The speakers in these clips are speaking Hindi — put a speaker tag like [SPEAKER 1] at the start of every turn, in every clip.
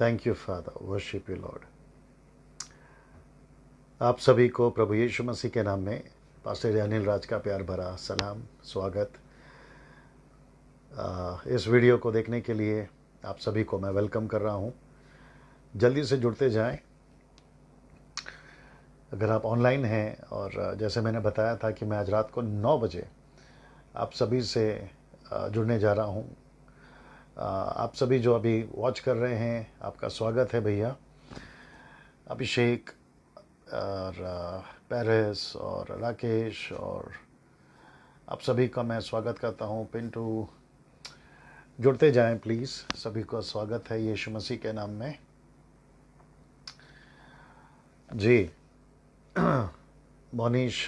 [SPEAKER 1] Thank you father, worship you Lord. आप सभी को प्रभु यीशु मसीह के नाम में पास्टर अनिल राज का प्यार भरा सलाम, स्वागत। इस वीडियो को देखने के लिए आप सभी को मैं वेलकम कर रहा हूं। जल्दी से जुड़ते जाएं। अगर आप ऑनलाइन हैं, और जैसे मैंने बताया था कि मैं आज रात को 9 बजे आप सभी से जुड़ने जा रहा हूं। आप सभी जो अभी वॉच कर रहे हैं, आपका स्वागत है भैया। अभिषेक और पेरिस और राकेश और आप सभी का मैं स्वागत करता हूं। पिंटू, जुड़ते जाएं प्लीज़। सभी को स्वागत है यीशु मसीह के नाम में जी। Monish,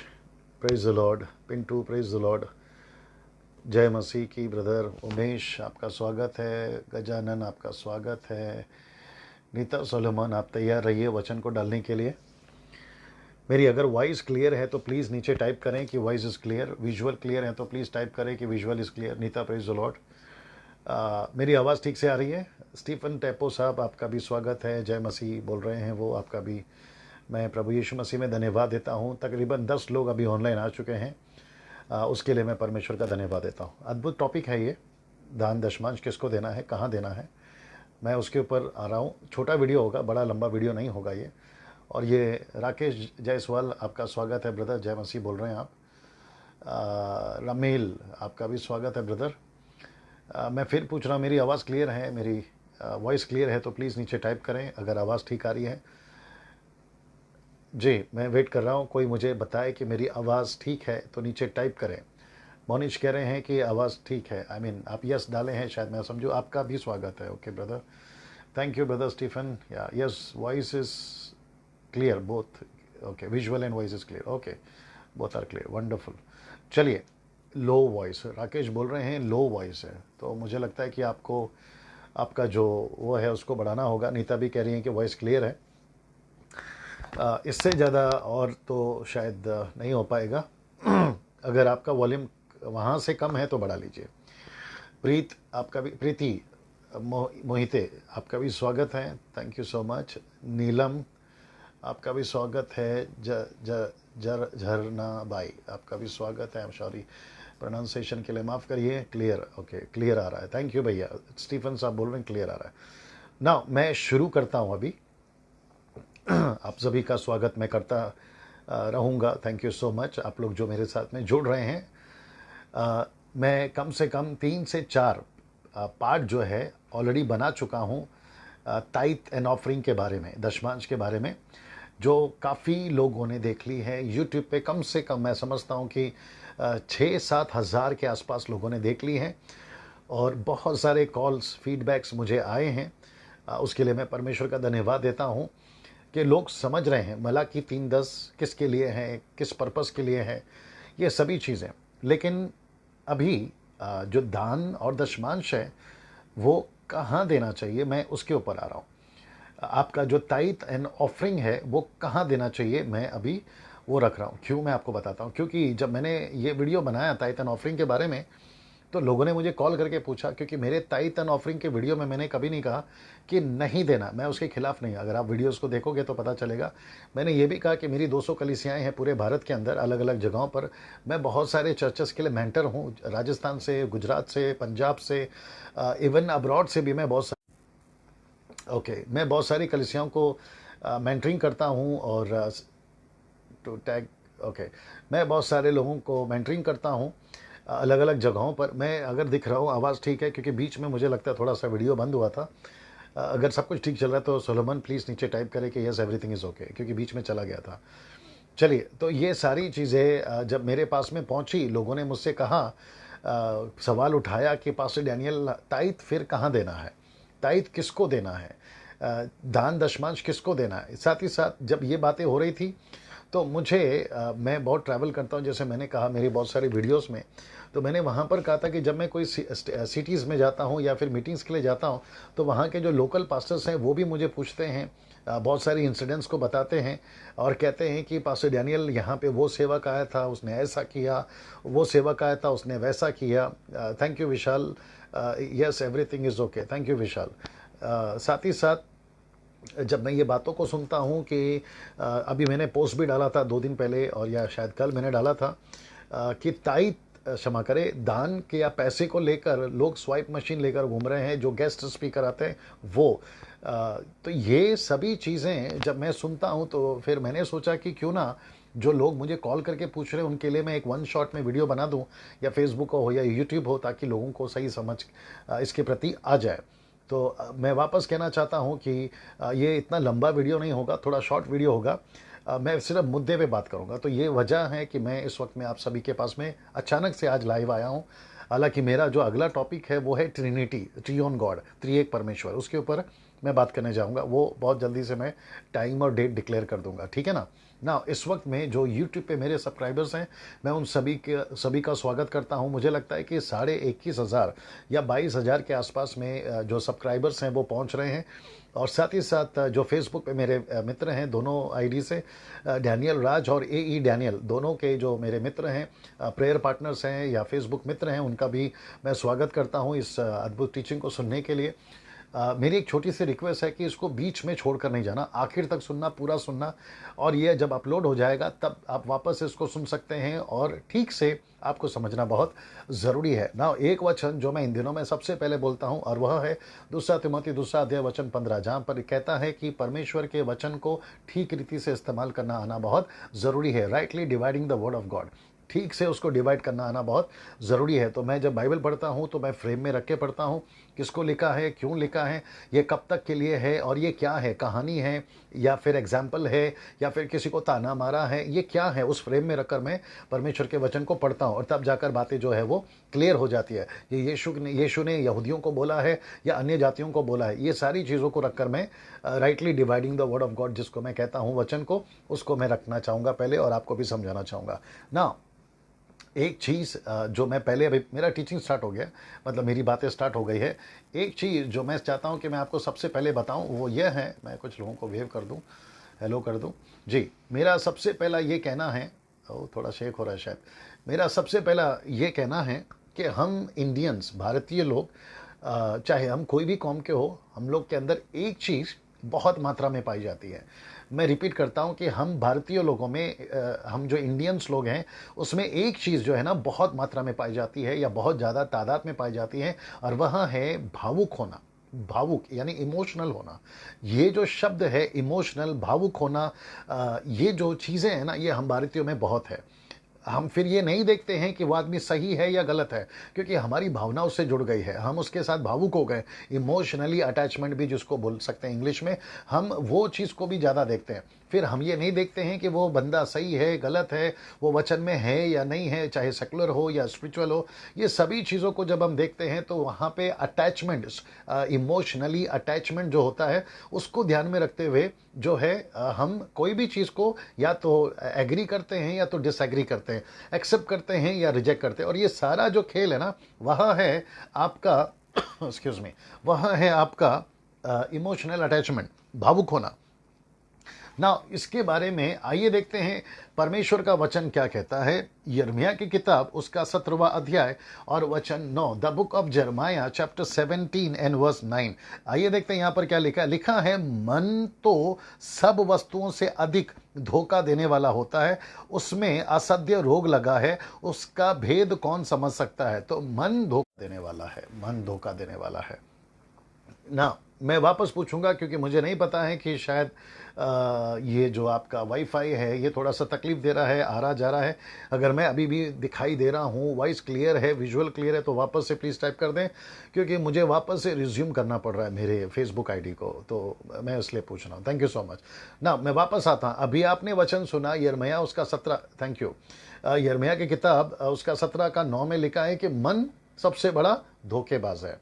[SPEAKER 1] praise the Lord. Pintu, praise the Lord. जय मसीह की ब्रदर। उमेश, आपका स्वागत है। गजानन, आपका स्वागत है। नीता सोलोमन, आप तैयार रहिए वचन को डालने के लिए। मेरी अगर वॉइस क्लियर है तो प्लीज़ नीचे टाइप करें कि voice is clear. Visual clear है तो प्लीज़ टाइप करें कि visual is clear. Neeta, praise the Lord. मेरी आवाज़ ठीक से आ रही है? स्टीफन टेपो साहब, आपका भी स्वागत है। जय मसीह बोल रहे हैं वो, आपका भी मैं प्रभु यीशु मसीह में धन्यवाद देता हूँ। तकरीबन 10 लोग अभी ऑनलाइन आ चुके हैं। उसके लिए मैं परमेश्वर का धन्यवाद देता हूँ। अद्भुत टॉपिक है ये, दान दशमांश किसको देना है, कहाँ देना है। मैं उसके ऊपर आ रहा हूँ। छोटा वीडियो होगा, बड़ा लंबा वीडियो नहीं होगा ये। और ये राकेश जायसवाल, आपका स्वागत है ब्रदर। जय मसीह बोल रहे हैं आप। रमील, आपका भी स्वागत है ब्रदर। मैं फिर पूछ रहा हूँ, मेरी आवाज़ क्लियर है? मेरी वॉइस क्लियर है तो प्लीज़ नीचे टाइप करें अगर आवाज़ ठीक आ रही है। जी, मैं वेट कर रहा हूँ, कोई मुझे बताए कि मेरी आवाज़ ठीक है तो नीचे टाइप करें। मोनिश कह रहे हैं कि आवाज़ ठीक है। आई मीन आप यस डाले हैं, शायद मैं समझूँ। आपका भी स्वागत है। Okay brother, thank you brother Stephen. या yes, voice is clear both. Okay, visual and voice is clear. Okay, both are clear, wonderful. चलिए, लो वॉइस, राकेश बोल रहे हैं लो वॉइस है, तो मुझे लगता है कि आपको आपका जो वो है उसको बढ़ाना होगा। नीता भी कह रही है कि वॉइस क्लियर है। इससे ज़्यादा और तो शायद नहीं हो पाएगा। अगर आपका वॉल्यूम वहाँ से कम है तो बढ़ा लीजिए। प्रीत, आपका भी, प्रीति मोहिते, आपका भी स्वागत है। Thank you so much. Neelam, आपका भी स्वागत है। झरना बाई, आपका भी स्वागत है। सॉरी प्रोनाउंसिएशन के लिए माफ़ करिए। क्लियर, ओके, क्लियर आ रहा है। थैंक यू भैया। स्टीफन साहब बोल रहे हैं क्लियर आ रहा है ना। मैं शुरू करता हूँ अभी। आप सभी का स्वागत मैं करता रहूँगा। थैंक यू सो मच, आप लोग जो मेरे साथ में जुड़ रहे हैं। मैं कम से कम 3 से 4 पार्ट जो है ऑलरेडी बना चुका हूँ टाइथ एंड ऑफरिंग के बारे में, दशमांश के बारे में, जो काफ़ी लोगों ने देख ली है यूट्यूब पे। कम से कम मैं समझता हूँ कि 6-7 हज़ार के आसपास लोगों ने देख ली है, और बहुत सारे कॉल्स, फीडबैक्स मुझे आए हैं। उसके लिए मैं परमेश्वर का धन्यवाद देता हूँ कि लोग समझ रहे हैं मलाकी 3:10 किसके लिए है, किस पर्पस के लिए है, ये सभी चीज़ें। लेकिन अभी जो दान और दशमांश है वो कहाँ देना चाहिए, मैं उसके ऊपर आ रहा हूँ। आपका जो टाइथ एंड ऑफरिंग है वो कहाँ देना चाहिए, मैं अभी वो रख रहा हूँ। क्यों, मैं आपको बताता हूँ। क्योंकि जब मैंने ये वीडियो बनाया टाइथ एंड ऑफरिंग के बारे में, तो लोगों ने मुझे कॉल करके पूछा, क्योंकि मेरे टाइथ एंड ऑफरिंग के वीडियो में मैंने कभी नहीं कहा कि नहीं देना। मैं उसके खिलाफ नहीं। अगर आप वीडियोस को देखोगे तो पता चलेगा। मैंने ये भी कहा कि मेरी 200 कलीसियाएँ हैं पूरे भारत के अंदर, अलग अलग जगहों पर। मैं बहुत सारे चर्चेस के लिए मेंटर हूँ, राजस्थान से, गुजरात से, पंजाब से, इवन अब्रॉड से भी मैं मैं बहुत सारी कलीसियाओं को मेंटरिंग करता हूँ। और टू टैग ओके मैं बहुत सारे लोगों को मेंटरिंग करता हूँ अलग अलग जगहों पर। मैं अगर दिख रहा हूँ, आवाज़ ठीक है, क्योंकि बीच में मुझे लगता है थोड़ा सा वीडियो बंद हुआ था। अगर सब कुछ ठीक चल रहा है तो सोलोमन प्लीज़ नीचे टाइप करें कि यस एवरीथिंग इज़ ओके, क्योंकि बीच में चला गया था। चलिए, तो ये सारी चीज़ें जब मेरे पास में पहुंची, लोगों ने मुझसे कहा, सवाल उठाया कि पास्टर डैनियल, टाइथ फिर कहाँ देना है, टाइथ किसको देना है, दान दशमांश किसको देना है। साथ ही साथ जब ये बातें हो रही थी तो मुझे मैं बहुत ट्रैवल करता हूँ, जैसे मैंने कहा मेरी बहुत सारी वीडियोस में, तो मैंने वहाँ पर कहा था कि जब मैं कोई सिटीज़ में जाता हूँ या फिर मीटिंग्स के लिए जाता हूँ, तो वहाँ के जो लोकल पास्टर्स हैं वो भी मुझे पूछते हैं, बहुत सारी इंसिडेंट्स को बताते हैं और कहते हैं कि पास्टर डैनियल, यहाँ पे वो सेवक आया था, उसने ऐसा किया, वो सेवक आया था, उसने वैसा किया। Thank you Vishal. Yes, everything is okay. Thank you Vishal. साथ ही साथ जब मैं ये बातों को सुनता हूँ कि अभी मैंने पोस्ट भी डाला था 2 दिन पहले, और या शायद कल मैंने डाला था कि ताई क्षमा करें, दान के या पैसे को लेकर लोग स्वाइप मशीन लेकर घूम रहे हैं, जो गेस्ट स्पीकर आते हैं वो। तो ये सभी चीज़ें जब मैं सुनता हूँ तो फिर मैंने सोचा कि क्यों ना जो लोग मुझे कॉल करके पूछ रहे हैं उनके लिए मैं एक वन शॉट में वीडियो बना दूं, या फेसबुक हो या यूट्यूब हो, ताकि लोगों को सही समझ इसके प्रति आ जाए। तो मैं वापस कहना चाहता हूँ कि ये इतना लंबा वीडियो नहीं होगा, थोड़ा शॉर्ट वीडियो होगा। मैं सिर्फ मुद्दे पे बात करूँगा। तो ये वजह है कि मैं इस वक्त में आप सभी के पास में अचानक से आज लाइव आया हूँ। हालांकि मेरा जो अगला टॉपिक है वो है ट्रिनिटी, ट्रियोन गॉड, त्रिएक परमेश्वर, उसके ऊपर मैं बात करने जाऊँगा। वो बहुत जल्दी से मैं टाइम और डेट डिक्लेयर कर दूंगा, ठीक है ना। ना इस वक्त में जो यूट्यूब पे मेरे सब्सक्राइबर्स हैं, मैं उन सभी का स्वागत करता हूं। मुझे लगता है कि 21,500 या 22,000 के आसपास में जो सब्सक्राइबर्स हैं वो पहुंच रहे हैं। और साथ ही साथ जो फेसबुक पे मेरे मित्र हैं दोनों आईडी से, डैनियल राज और ए डैनियल, दोनों के जो मेरे मित्र हैं, प्रेयर पार्टनर्स हैं या फेसबुक मित्र हैं, उनका भी मैं स्वागत करता हूं इस अद्भुत टीचिंग को सुनने के लिए। मेरी एक छोटी सी रिक्वेस्ट है कि इसको बीच में छोड़कर नहीं जाना, आखिर तक सुनना, पूरा सुनना। और ये जब अपलोड हो जाएगा तब आप वापस इसको सुन सकते हैं, और ठीक से आपको समझना बहुत ज़रूरी है ना। एक वचन जो मैं इन दिनों में सबसे पहले बोलता हूं, और वह है 2 तिमोथी 2 अध्याय वचन 15, जहां पर कहता है कि परमेश्वर के वचन को ठीक रीति से इस्तेमाल करना आना बहुत ज़रूरी है। Rightly dividing the word of God, ठीक से उसको डिवाइड करना आना बहुत ज़रूरी है। तो मैं जब बाइबल पढ़ता हूँ तो मैं फ्रेम में रख के पढ़ता हूँ, किसको लिखा है, क्यों लिखा है, ये कब तक के लिए है, और ये क्या है, कहानी है या फिर एग्जाम्पल है या फिर किसी को ताना मारा है, ये क्या है, उस फ्रेम में रखकर मैं परमेश्वर के वचन को पढ़ता हूँ। और तब जाकर बातें जो है वो क्लियर हो जाती है। ये यीशु ने यहूदियों को बोला है या अन्य जातियों को बोला है, ये सारी चीज़ों को रखकर मैं rightly dividing the word of God, जिसको मैं कहता हूँ वचन को, उसको मैं रखना चाहूँगा पहले, और आपको भी समझाना चाहूँगा ना। एक चीज़ जो मैं पहले, अभी मेरा टीचिंग स्टार्ट हो गया, मतलब मेरी बातें स्टार्ट हो गई है। एक चीज़ जो मैं चाहता हूँ कि मैं आपको सबसे पहले बताऊँ वो यह है, मैं कुछ लोगों को वेव कर दूँ, हेलो कर दूँ जी। मेरा सबसे पहला ये कहना है, थोड़ा शेक हो रहा है शायद। मेरा सबसे पहला ये कहना है कि हम इंडियंस, भारतीय लोग, चाहे हम कोई भी कौम के हो, हम लोग के अंदर एक चीज़ बहुत मात्रा में पाई जाती है। मैं रिपीट करता हूँ कि हम भारतीय लोगों में, हम जो इंडियंस लोग हैं उसमें एक चीज़ जो है ना बहुत मात्रा में पाई जाती है, या बहुत ज़्यादा तादाद में पाई जाती है, और वह है भावुक होना। भावुक यानी इमोशनल होना। ये जो शब्द है इमोशनल, भावुक होना, ये जो चीज़ें हैं ना, ये हम भारतीयों में बहुत है। हम फिर ये नहीं देखते हैं कि वो आदमी सही है या गलत है, क्योंकि हमारी भावना उससे जुड़ गई है, हम उसके साथ भावुक हो गए। इमोशनली अटैचमेंट भी जिसको बोल सकते हैं इंग्लिश में, हम वो चीज़ को भी ज़्यादा देखते हैं। फिर हम ये नहीं देखते हैं कि वो बंदा सही है, गलत है, वो वचन में है या नहीं है, चाहे सेकुलर हो या स्पिरिचुअल हो। ये सभी चीज़ों को जब हम देखते हैं तो वहाँ पे अटैचमेंट, इमोशनली अटैचमेंट जो होता है, उसको ध्यान में रखते हुए जो है हम कोई भी चीज़ को या तो एग्री करते हैं या तो डिसएग्री करते हैं, एक्सेप्ट करते हैं या रिजेक्ट करते हैं। और ये सारा जो खेल है ना, वह है आपका एक्सक्यूज मी, वह है आपका इमोशनल अटैचमेंट, भावुक होना ना। इसके बारे में आइए देखते हैं परमेश्वर का वचन क्या कहता है। यिर्मयाह की किताब उसका 17वां अध्याय और वचन 9, the book of Jeremiah chapter 17 and verse 9। आइए देखते हैं यहाँ पर क्या लिखा है। लिखा है, मन तो सब वस्तुओं से अधिक धोखा देने वाला होता है, उसमें असह्य रोग लगा है, उसका भेद कौन समझ सकता है। तो मन धोखा देने वाला है, मन धोखा देने वाला है ना। मैं वापस पूछूंगा क्योंकि मुझे नहीं पता है कि शायद ये जो आपका वाईफाई है ये थोड़ा सा तकलीफ दे रहा है, आ रहा जा रहा है। अगर मैं अभी भी दिखाई दे रहा हूँ, वॉइस क्लियर है, विजुअल क्लियर है, तो वापस से प्लीज़ टाइप कर दें, क्योंकि मुझे वापस से रिज्यूम करना पड़ रहा है मेरे फेसबुक आईडी को, तो मैं इसलिए पूछ रहा हूँ। थैंक यू सो मच ना। मैं वापस आता हूँ। अभी आपने वचन सुना यिर्मयाह उसका 17, थैंक यू, यिर्मयाह की किताब उसका 17 का 9 में लिखा है कि मन सबसे बड़ा धोखेबाज है।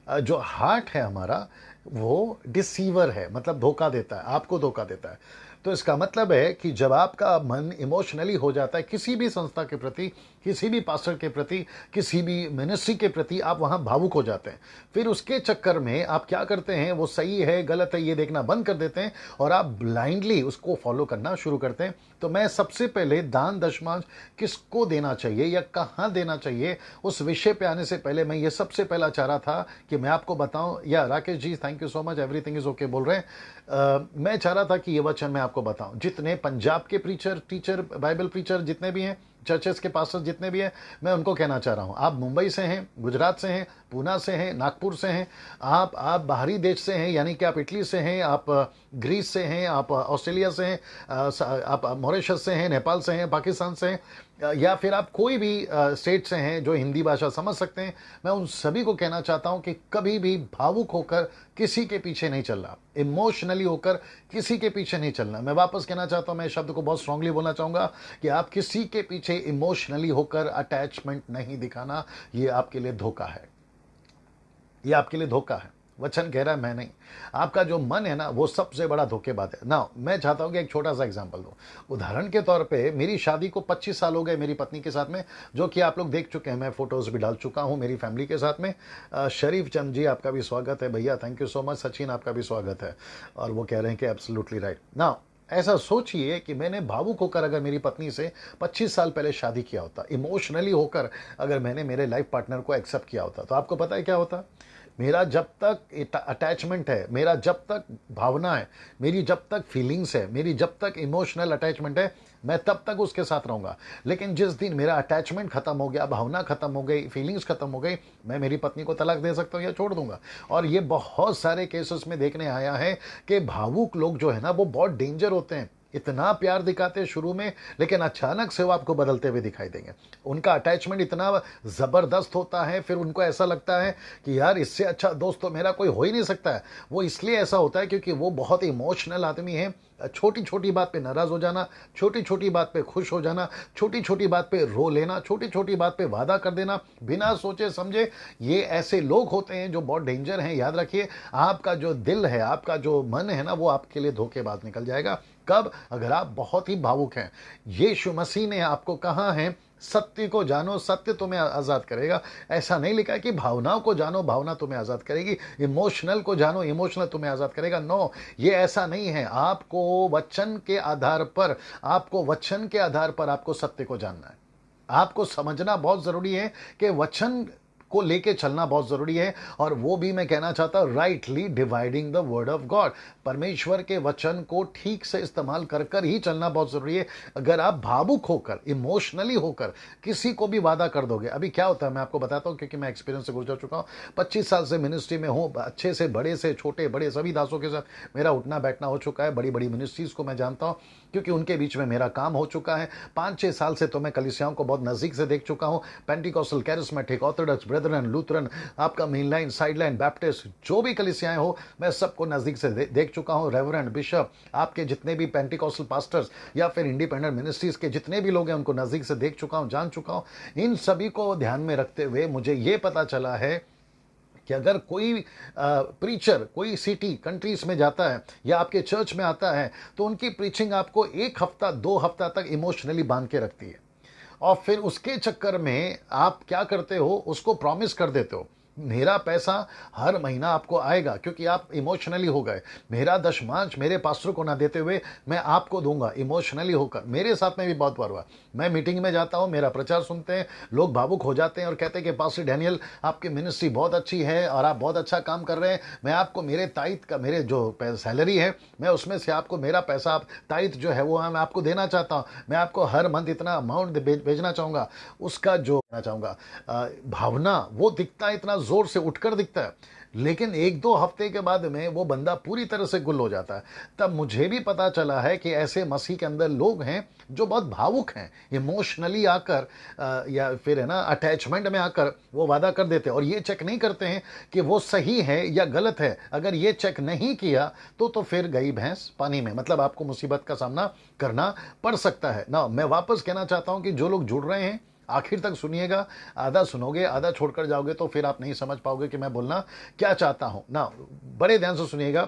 [SPEAKER 1] जो हार्ट है हमारा वो डिसीवर है, मतलब धोखा देता है, आपको धोखा देता है। तो इसका मतलब है कि जब आपका मन इमोशनली हो जाता है किसी भी संस्था के प्रति, किसी भी पास्टर के प्रति, किसी भी मिनिस्ट्री के प्रति, आप वहां भावुक हो जाते हैं। फिर उसके चक्कर में आप क्या करते हैं, वो सही है गलत है ये देखना बंद कर देते हैं और आप ब्लाइंडली उसको फॉलो करना शुरू करते हैं। तो मैं सबसे पहले दान दशमांश किसको देना चाहिए या कहाँ देना चाहिए, उस विषय पे आने से पहले मैं ये सबसे पहला चाह रहा था कि मैं आपको बताऊं। या Rakesh ji, thank you so much, everything is okay बोल रहे हैं। मैं चाह रहा था कि ये वचन मैं आपको बताऊं। जितने पंजाब के प्रीचर, टीचर, बाइबल प्रीचर जितने भी हैं, चर्चेस के पास जितने भी हैं, मैं उनको कहना चाह रहा हूं, आप मुंबई से हैं, गुजरात से हैं, पूना से हैं, नागपुर से हैं, आप बाहरी देश से हैं, यानी कि आप इटली से हैं, आप ग्रीस से हैं, आप ऑस्ट्रेलिया से हैं, आप मॉरिशस से हैं, नेपाल से हैं, पाकिस्तान से हैं, या फिर आप कोई भी स्टेट से हैं जो हिंदी भाषा समझ सकते हैं, मैं उन सभी को कहना चाहता हूं कि कभी भी भावुक होकर किसी के पीछे नहीं चलना, इमोशनली होकर किसी के पीछे नहीं चलना। मैं वापस कहना चाहता हूं, मैं शब्द को बहुत स्ट्रांगली बोलना चाहूंगा कि आप किसी के पीछे इमोशनली होकर अटैचमेंट नहीं दिखाना, ये आपके लिए धोखा है, ये आपके लिए धोखा है। वचन कह रहा है, मैं नहीं। आपका जो मन है ना, वो सबसे बड़ा धोखेबाज है ना। मैं चाहता हूं कि एक छोटा सा एग्जांपल दूं। उदाहरण के तौर पे मेरी शादी को 25 साल हो गए मेरी पत्नी के साथ में, जो कि आप लोग देख चुके हैं, मैं फोटोज भी डाल चुका हूं मेरी फैमिली के साथ में। शरीफ चंद जी, आपका भी स्वागत है भैया, thank you so much. Sachin, आपका भी स्वागत है। और वो कह रहे हैं कि एब्सोल्युटली राइट ना। ऐसा सोचिए कि मैंने भावुक होकर अगर मेरी पत्नी से 25 साल पहले शादी किया होता, इमोशनली होकर अगर मैंने मेरे लाइफ पार्टनर को एक्सेप्ट किया होता, तो आपको पता है क्या होता? मेरा जब तक अटैचमेंट है, मेरा जब तक भावना है, मेरी जब तक फीलिंग्स है, मेरी जब तक इमोशनल अटैचमेंट है, मैं तब तक उसके साथ रहूंगा। लेकिन जिस दिन मेरा अटैचमेंट खत्म हो गया, भावना खत्म हो गई, फीलिंग्स खत्म हो गई, मैं मेरी पत्नी को तलाक दे सकता हूं या छोड़ दूंगा। और ये बहुत सारे केसेस में देखने आया है कि भावुक लोग जो है ना, वो बहुत डेंजर होते हैं। इतना प्यार दिखाते हैं शुरू में, लेकिन अचानक से वो आपको बदलते हुए दिखाई देंगे। उनका अटैचमेंट इतना जबरदस्त होता है, फिर उनको ऐसा लगता है कि यार इससे अच्छा दोस्त तो मेरा कोई हो ही नहीं सकता है। वो इसलिए ऐसा होता है क्योंकि वो बहुत इमोशनल आदमी है। छोटी छोटी बात पे नाराज हो जाना, छोटी छोटी बात पे खुश हो जाना, छोटी छोटी बात पे रो लेना, छोटी छोटी बात पे वादा कर देना बिना सोचे समझे, ये ऐसे लोग होते हैं जो बहुत डेंजर हैं। याद रखिए, आपका जो दिल है, आपका जो मन है ना, वो आपके लिए धोखेबाज निकल जाएगा। कब? अगर आप बहुत ही भावुक हैं। यीशु मसीह ने आपको कहा है, सत्य को जानो, सत्य तुम्हें आजाद करेगा। ऐसा नहीं लिखा है कि भावनाओं को जानो, भावना तुम्हें आजाद करेगी। इमोशनल को जानो, इमोशनल तुम्हें आजाद करेगा। नो, ये ऐसा नहीं है। आपको वचन के आधार पर, आपको वचन के आधार पर आपको सत्य को जानना है। आपको समझना बहुत जरूरी है कि वचन को लेके चलना बहुत जरूरी है। और वो भी मैं कहना चाहता हूं, rightly dividing the word of God, परमेश्वर के वचन को ठीक से इस्तेमाल कर कर ही चलना बहुत जरूरी है। अगर आप भावुक होकर, इमोशनली होकर किसी को भी वादा कर दोगे, अभी क्या होता है मैं आपको बताता हूं, क्योंकि मैं एक्सपीरियंस से गुजर चुका हूं। 25 साल से मिनिस्ट्री में हूं, अच्छे से बड़े से छोटे बड़े सभी दासों के साथ मेरा उठना बैठना हो चुका है। बड़ी बड़ी मिनिस्ट्रीज को मैं जानता हूं, क्योंकि उनके बीच में मेरा काम हो चुका है। 5-6 साल से तो मैं कलीसियाओं को बहुत नजदीक से देख चुका हूं। Pentecostal, charismatic, orthodox, brethren, Lutheran, आपका main line, side line, Baptist, जो भी कलीसियाएं हो, मैं सबको नजदीक से देख चुका हूं। रेवरेंड, बिशप, आपके जितने भी पेंटिकॉस्टल पास्टर्स या फिर इंडिपेंडेंट मिनिस्ट्रीज के जितने भी लोग हैं, उनको नजदीक से देख चुका हूं, जान चुका हूं। इन सभी को ध्यान में रखते हुए मुझे ये पता चला है कि अगर कोई प्रीचर कोई सिटी कंट्रीज में जाता है या आपके चर्च में आता है, तो उनकी प्रीचिंग आपको 1 हफ्ता 2 हफ्ता तक इमोशनली बांध के रखती है। और फिर उसके चक्कर में आप क्या करते हो, उसको प्रॉमिस कर देते हो, मेरा पैसा हर महीना आपको आएगा, क्योंकि आप इमोशनली हो गए। मेरा दशमांश मेरे पास्टर को ना देते हुए मैं आपको दूंगा, इमोशनली होकर। मेरे साथ में भी बहुत बार हुआ। मैं मीटिंग में जाता हूं, मेरा प्रचार सुनते हैं, लोग भावुक हो जाते हैं और कहते हैं कि पास्टर डैनियल, आपकी मिनिस्ट्री बहुत अच्छी है और आप बहुत अच्छा काम कर रहे हैं। मैं आपको मेरे ताइथ का, मेरे जो सैलरी है, मैं उसमें से आपको मेरा पैसा, आप ताइथ जो है वो मैं आपको देना चाहता हूं। मैं आपको हर मंथ इतना अमाउंट भेजना चाहूंगा। उसका जो चाहूंगा भावना, वो दिखता है, इतना जोर से उठकर दिखता है, लेकिन 1-2 हफ्ते के बाद में वो बंदा पूरी तरह से गुल हो जाता है। तब मुझे भी पता चला है कि ऐसे मसीह के अंदर लोग हैं जो बहुत भावुक हैं, इमोशनली आकर या फिर है ना अटैचमेंट में आकर वो वादा कर देते हैं और ये चेक नहीं करते हैं कि वो सही है या गलत है। अगर ये चेक नहीं किया तो फिर गई भैंस पानी में, मतलब आपको मुसीबत का सामना करना पड़ सकता है ना। मैं वापस कहना चाहता हूं कि जो लोग जुड़ रहे हैं, आखिर तक सुनिएगा। आधा सुनोगे, आधा छोड़कर जाओगे तो फिर आप नहीं समझ पाओगे कि मैं बोलना क्या चाहता हूं ना। बड़े ध्यान से सुनिएगा।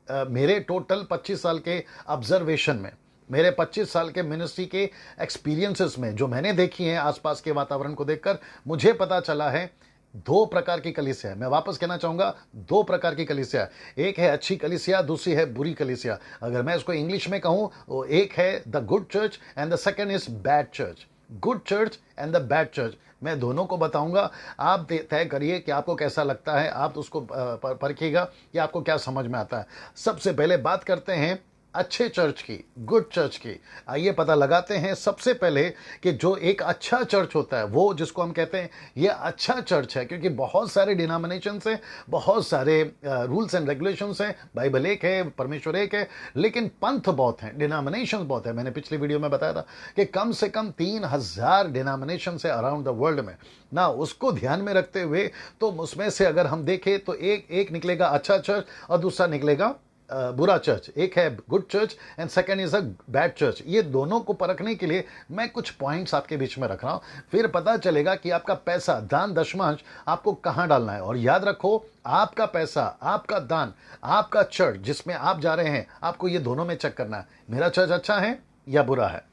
[SPEAKER 1] मेरे टोटल 25 साल के ऑब्जर्वेशन में, मेरे 25 साल के मिनिस्ट्री के एक्सपीरियंसेस में जो मैंने देखी हैं आसपास के वातावरण को देखकर, मुझे पता चला है दो प्रकार की कलीसिया है। मैं वापस कहना चाहूंगा, दो प्रकार की कलीसिया है। एक है अच्छी कलीसिया, दूसरी है बुरी कलीसिया। अगर मैं इसको इंग्लिश में कहूं, वो एक है the good church and the second is bad church. Good church and the bad church, मैं दोनों को बताऊंगा। आप तय करिए कि आपको कैसा लगता है, आप उसको परखिएगा कि आपको क्या समझ में आता है। सबसे पहले बात करते हैं अच्छे चर्च की, गुड चर्च की। आइए पता लगाते हैं सबसे पहले कि जो एक अच्छा चर्च होता है, वो जिसको हम कहते हैं ये अच्छा चर्च है, क्योंकि बहुत सारे डिनोमिनेशंस हैं, बहुत सारे रूल्स एंड रेगुलेशंस हैं। बाइबल एक है, परमेश्वर एक है, लेकिन पंथ बहुत हैं, डिनोमिनेशंस बहुत है। मैंने पिछली वीडियो में बताया था कि कम से कम 3000 डिनोमिनेशन है अराउंड द वर्ल्ड में ना। उसको ध्यान में रखते हुए तो उसमें से अगर हम देखें तो एक निकलेगा अच्छा चर्च और दूसरा निकलेगा बुरा चर्च। एक है good church and second is a bad church. ये दोनों को परखने के लिए मैं कुछ पॉइंट्स आपके बीच में रख रहा हूं, फिर पता चलेगा कि आपका पैसा, दान दशमांश आपको कहां डालना है। और याद रखो, आपका पैसा, आपका दान, आपका चर्च जिसमें आप जा रहे हैं, आपको ये दोनों में चेक करना है। मेरा चर्च अच्छा है या बुरा है,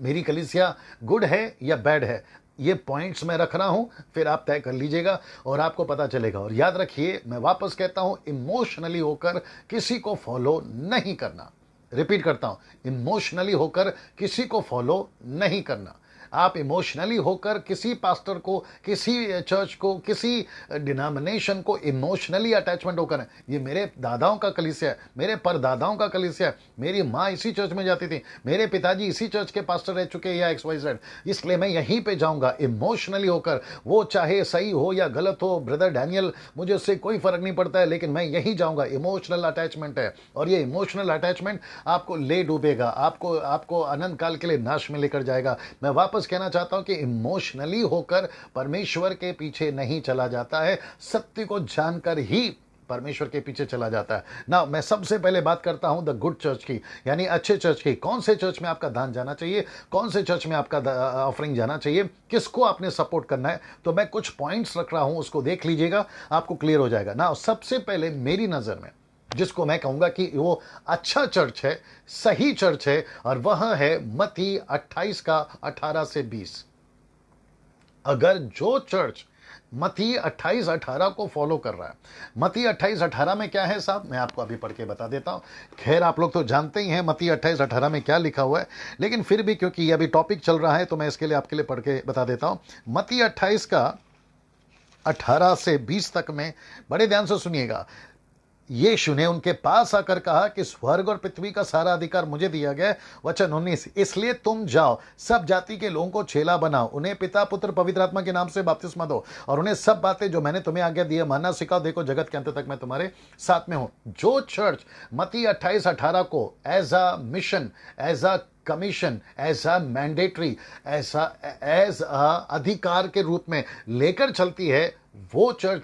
[SPEAKER 1] मेरी कलीसिया गुड है या बैड है। ये पॉइंट्स मैं रख रहा हूं, फिर आप तय कर लीजिएगा और आपको पता चलेगा। और याद रखिए, मैं वापस कहता हूं, इमोशनली होकर किसी को फॉलो नहीं करना। रिपीट करता हूं, इमोशनली होकर किसी को फॉलो नहीं करना। आप इमोशनली होकर किसी पास्टर को, किसी चर्च को, किसी डिनोमिनेशन को इमोशनली अटैचमेंट होकर, ये मेरे दादाओं का कलीसिया है, मेरे परदादाओं का कलीसिया है, मेरी माँ इसी चर्च में जाती थी, मेरे पिताजी इसी चर्च के पास्टर रह चुके हैं या XYZ, इसलिए मैं यहीं पे जाऊंगा इमोशनली होकर। वो चाहे सही हो या गलत हो, ब्रदर डैनियल, मुझे उससे कोई फर्क नहीं पड़ता है, लेकिन मैं यहीं जाऊंगा। इमोशनल अटैचमेंट है, और ये इमोशनल अटैचमेंट आपको ले डूबेगा, आपको अनंत काल के लिए नाश में लेकर जाएगा। मैं वापस कहना चाहता हूं कि इमोशनली होकर परमेश्वर के पीछे नहीं चला जाता है, सत्य को जानकर ही परमेश्वर के पीछे चला जाता है ना। मैं सबसे पहले बात करता हूं द गुड चर्च की, यानी अच्छे चर्च की। कौन से चर्च में आपका दान जाना चाहिए, कौन से चर्च में आपका ऑफरिंग जाना चाहिए, किसको आपने सपोर्ट करना है। तो मैं कुछ पॉइंट्स रख रहा हूं, उसको देख लीजिएगा, आपको क्लियर हो जाएगा ना। सबसे पहले मेरी नजर में जिसको मैं कहूंगा कि वो अच्छा चर्च है, सही चर्च है, और वह है मत्ती 28 का 18 से 20। अगर जो चर्च मत्ती 28-18 को फॉलो कर रहा है, मत्ती 28-18 में क्या है साहब, मैं आपको अभी पढ़ के बता देता हूं। खैर आप लोग तो जानते ही हैं मत्ती 28-18 में क्या लिखा हुआ है, लेकिन फिर भी क्योंकि ये अभी टॉपिक चल रहा है तो मैं इसके लिए आपके लिए पढ़ के बता देता हूं। मत्ती 28 का 18 से 20 तक में बड़े ध्यान से सुनिएगा। यीशु ने उनके पास आकर कहा कि स्वर्ग और पृथ्वी का सारा अधिकार मुझे दिया गया है। वचन 19, इसलिए तुम जाओ, सब जाति के लोगों को चेला बनाओ, उन्हें पिता पुत्र पवित्र आत्मा के नाम से बपतिस्मा दो, और उन्हें सब बातें जो मैंने तुम्हें आज्ञा दी है मानना सिखाओ। देखो, जगत के अंत तक मैं तुम्हारे साथ में हूं। जो चर्च मत्ती 28-18 को as a mission, as a commission, as a mandatory, as a अधिकार के रूप में लेकर चलती है, वो चर्च